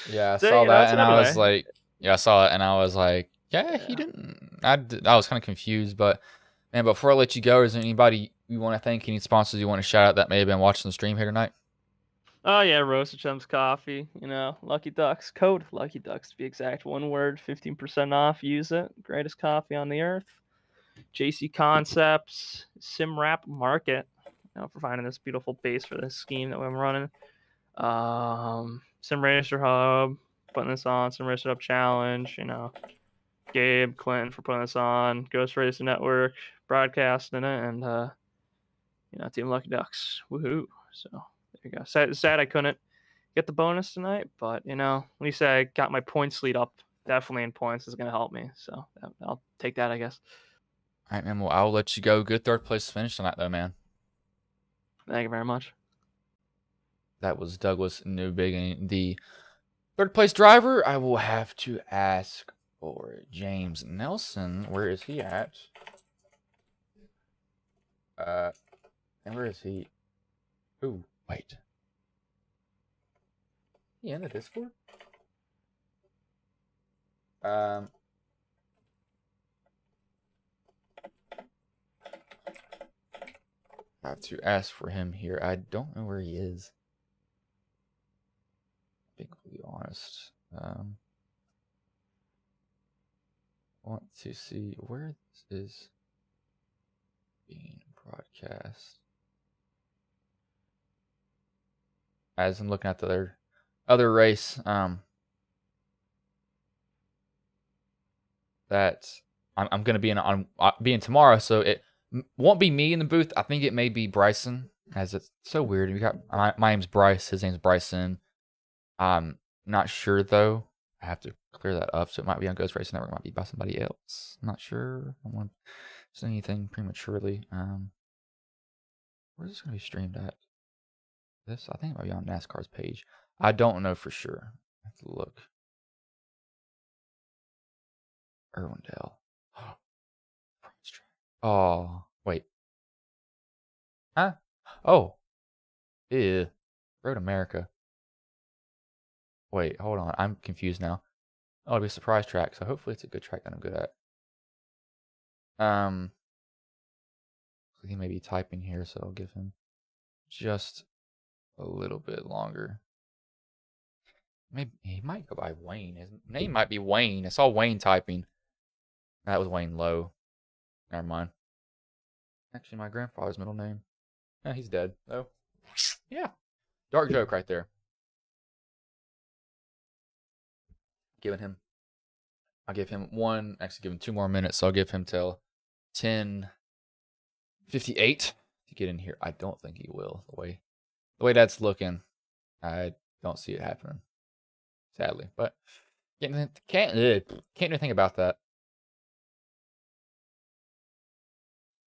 Speaker 1: Yeah, I
Speaker 3: so
Speaker 1: saw that,
Speaker 3: so
Speaker 1: and I was
Speaker 3: anyway,
Speaker 1: like, yeah, I saw it, and I was like, yeah, he
Speaker 3: yeah.
Speaker 1: didn't. I was kind of confused, but man, before I let you go, is there anybody you want to thank? Any sponsors you want to shout out that may have been watching the stream here tonight?
Speaker 3: Oh yeah, Roasted Chums Coffee. Lucky Ducks code Lucky Ducks to be exact. One word, 15% off. Use it. Greatest coffee on the earth. JC Concepts, SimWrap Market. For finding this beautiful base for this scheme that I'm running. Sim Racer Hub, putting this on. Sim Racer Hub Challenge. Gabe Clinton for putting this on. Ghost Racing Network broadcasting it, and Team Lucky Ducks. Woohoo! So there you go. Sad I couldn't get the bonus tonight, but at least I got my points lead up. Definitely in points is going to help me, so I'll take that, I guess.
Speaker 1: All right, man. Well, I'll let you go. Good third place finish tonight, though, man.
Speaker 3: Thank you very much.
Speaker 1: That was Douglas Newbigin, the third place driver. I will have to ask for James Nelson. Where is he at? And where is he? Ooh, wait. He in the Discord? Um, I have to ask for him here. I don't know where he is. Being completely honest. Want to see where this is being broadcast. As I'm looking at the other race, that I'm going to be in tomorrow, so it won't be me in the booth. I think it may be Bryson, as it's so weird. We got my name's Bryce, his name's Bryson. I'm not sure though. I have to clear that up, so it might be on Ghost Racing Network, it might be by somebody else. I'm not sure. I don't want to say anything prematurely. Where's this going to be streamed at? I think it might be on NASCAR's page. I don't know for sure. I have to look. Irwindale. Oh, wait. Huh? Oh. Ew. Road America. Wait, hold on. I'm confused now. Oh, it'll be a surprise track, so hopefully it's a good track that I'm good at. He may be typing here, so I'll give him just a little bit longer. Maybe he might go by Wayne. His name might be Wayne. I saw Wayne typing. That was Wayne Lowe. Never mind. Actually, my grandfather's middle name. Yeah, he's dead, though. Yeah. Dark joke right there. I'll give him give him 2 more minutes, so I'll give him till 10:58 to get in here. I don't think he will. The way that's looking, I don't see it happening. Sadly. But can't do anything about that.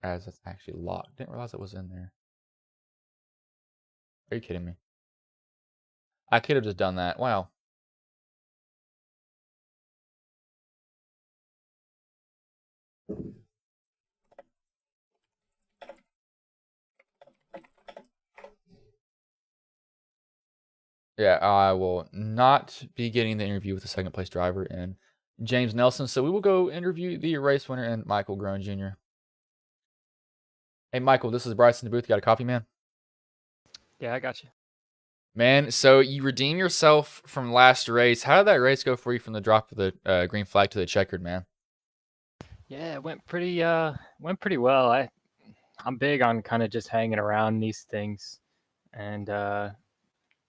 Speaker 1: As it's actually locked. Didn't realize it was in there. Are you kidding me? I could have just done that. Wow. Yeah, I will not be getting the interview with the second place driver and James Nelson. So we will go interview the race winner and Michael Groen Jr. Hey, Michael, this is Bryce in the booth. You got a copy, man?
Speaker 4: Yeah, I got you.
Speaker 1: Man, so you redeem yourself from last race. How did that race go for you from the drop of the green flag to the checkered, man?
Speaker 4: Yeah, it went pretty well. I'm big on kind of just hanging around these things and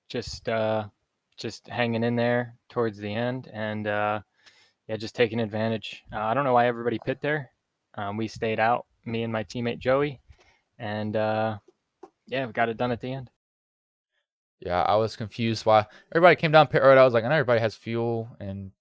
Speaker 4: just hanging in there towards the end and yeah, just taking advantage. I don't know why everybody pit there. We stayed out, me and my teammate Joey, and yeah, we got it done at the end.
Speaker 1: Yeah, I was confused why everybody came down pit road. I was like, I know everybody has fuel and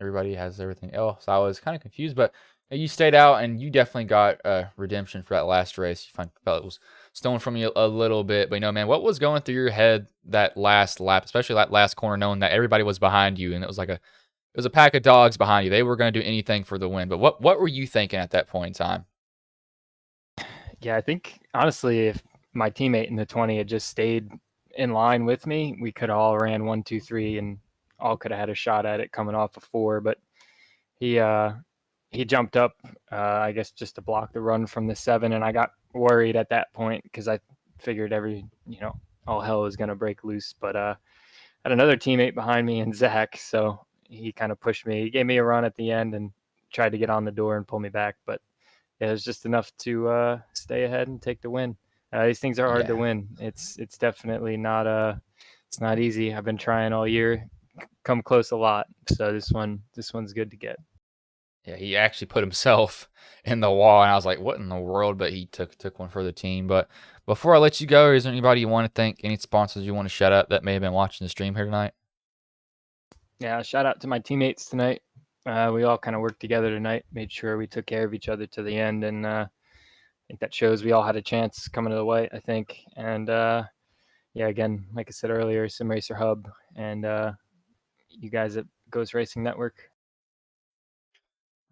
Speaker 1: everybody has everything else. I was kind of confused, but you stayed out and you definitely got redemption for that last race. You felt it was stolen from you a little bit, but man, what was going through your head that last lap, especially that last corner, knowing that everybody was behind you and it was a pack of dogs behind you. They were going to do anything for the win. But what were you thinking at that point in time?
Speaker 4: Yeah, I think honestly, if my teammate in the 20 had just stayed in line with me, we could all ran 1, 2, 3, and all could have had a shot at it coming off of 4. But he jumped up, I guess, just to block the run from the 7, and I got worried at that point because I figured all hell was going to break loose. But I had another teammate behind me, and Zach, so he kind of pushed me. He gave me a run at the end and tried to get on the door and pull me back, but it was just enough to stay ahead and take the win. These things are hard to win. It's definitely not it's not easy. I've been trying all year, come close a lot. So this one's good to get.
Speaker 1: Yeah, he actually put himself in the wall, and I was like, what in the world? But he took one for the team. But before I let you go, is there anybody you want to thank, any sponsors you want to shout out that may have been watching the stream here tonight?
Speaker 4: Yeah, shout out to my teammates tonight. We all kind of worked together tonight, made sure we took care of each other to the end, and I think that shows we all had a chance coming to the white, I think. And yeah, again, like I said earlier, Sim Racer Hub and you guys at Ghost Racing Network.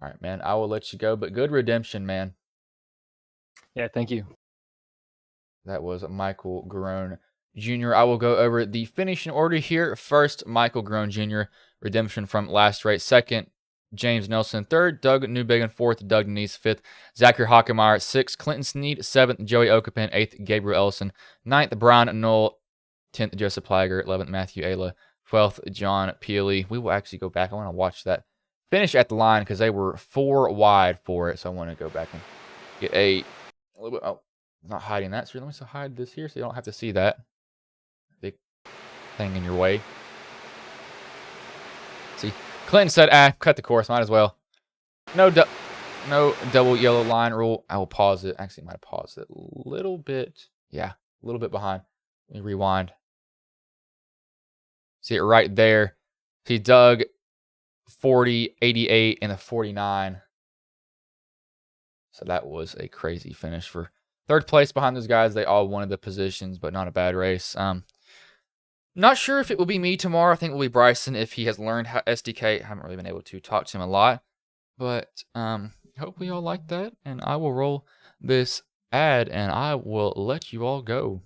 Speaker 1: All right, man. I will let you go, but good redemption, man.
Speaker 4: Yeah, thank you.
Speaker 1: That was Michael Groen Jr. I will go over the finishing order here. First, Michael Groen Jr., redemption from last race. Second, James Nelson. Third, Doug Newbigin. Fourth, Doug Denise. Fifth, Zachary Hockemeyer. Sixth, Clinton Sneed. Seventh, Joey Okapen. Eighth, Gabriel Ellison. Ninth, Brian Knoll. 10th, Joseph Plager. 11th, Matthew Ayla. 12th, John Peely. We will actually go back. I want to watch that finish at the line because they were 4 wide for it. So I want to go back and get a little bit. Oh, not hiding that. So let me just hide this here so you don't have to see that big thing in your way. See, Clinton said, cut the course. Might as well. No double yellow line rule. I will pause it. Actually, I might have paused it a little bit. Yeah, a little bit behind. Let me rewind. See it right there. See Doug 40, 88, and a 49. So that was a crazy finish for third place behind those guys. They all wanted the positions, but not a bad race. Not sure if it will be me tomorrow. I think it will be Bryson if he has learned how SDK. I haven't really been able to talk to him a lot. But hopefully y'all like that. And I will roll this ad and I will let you all go.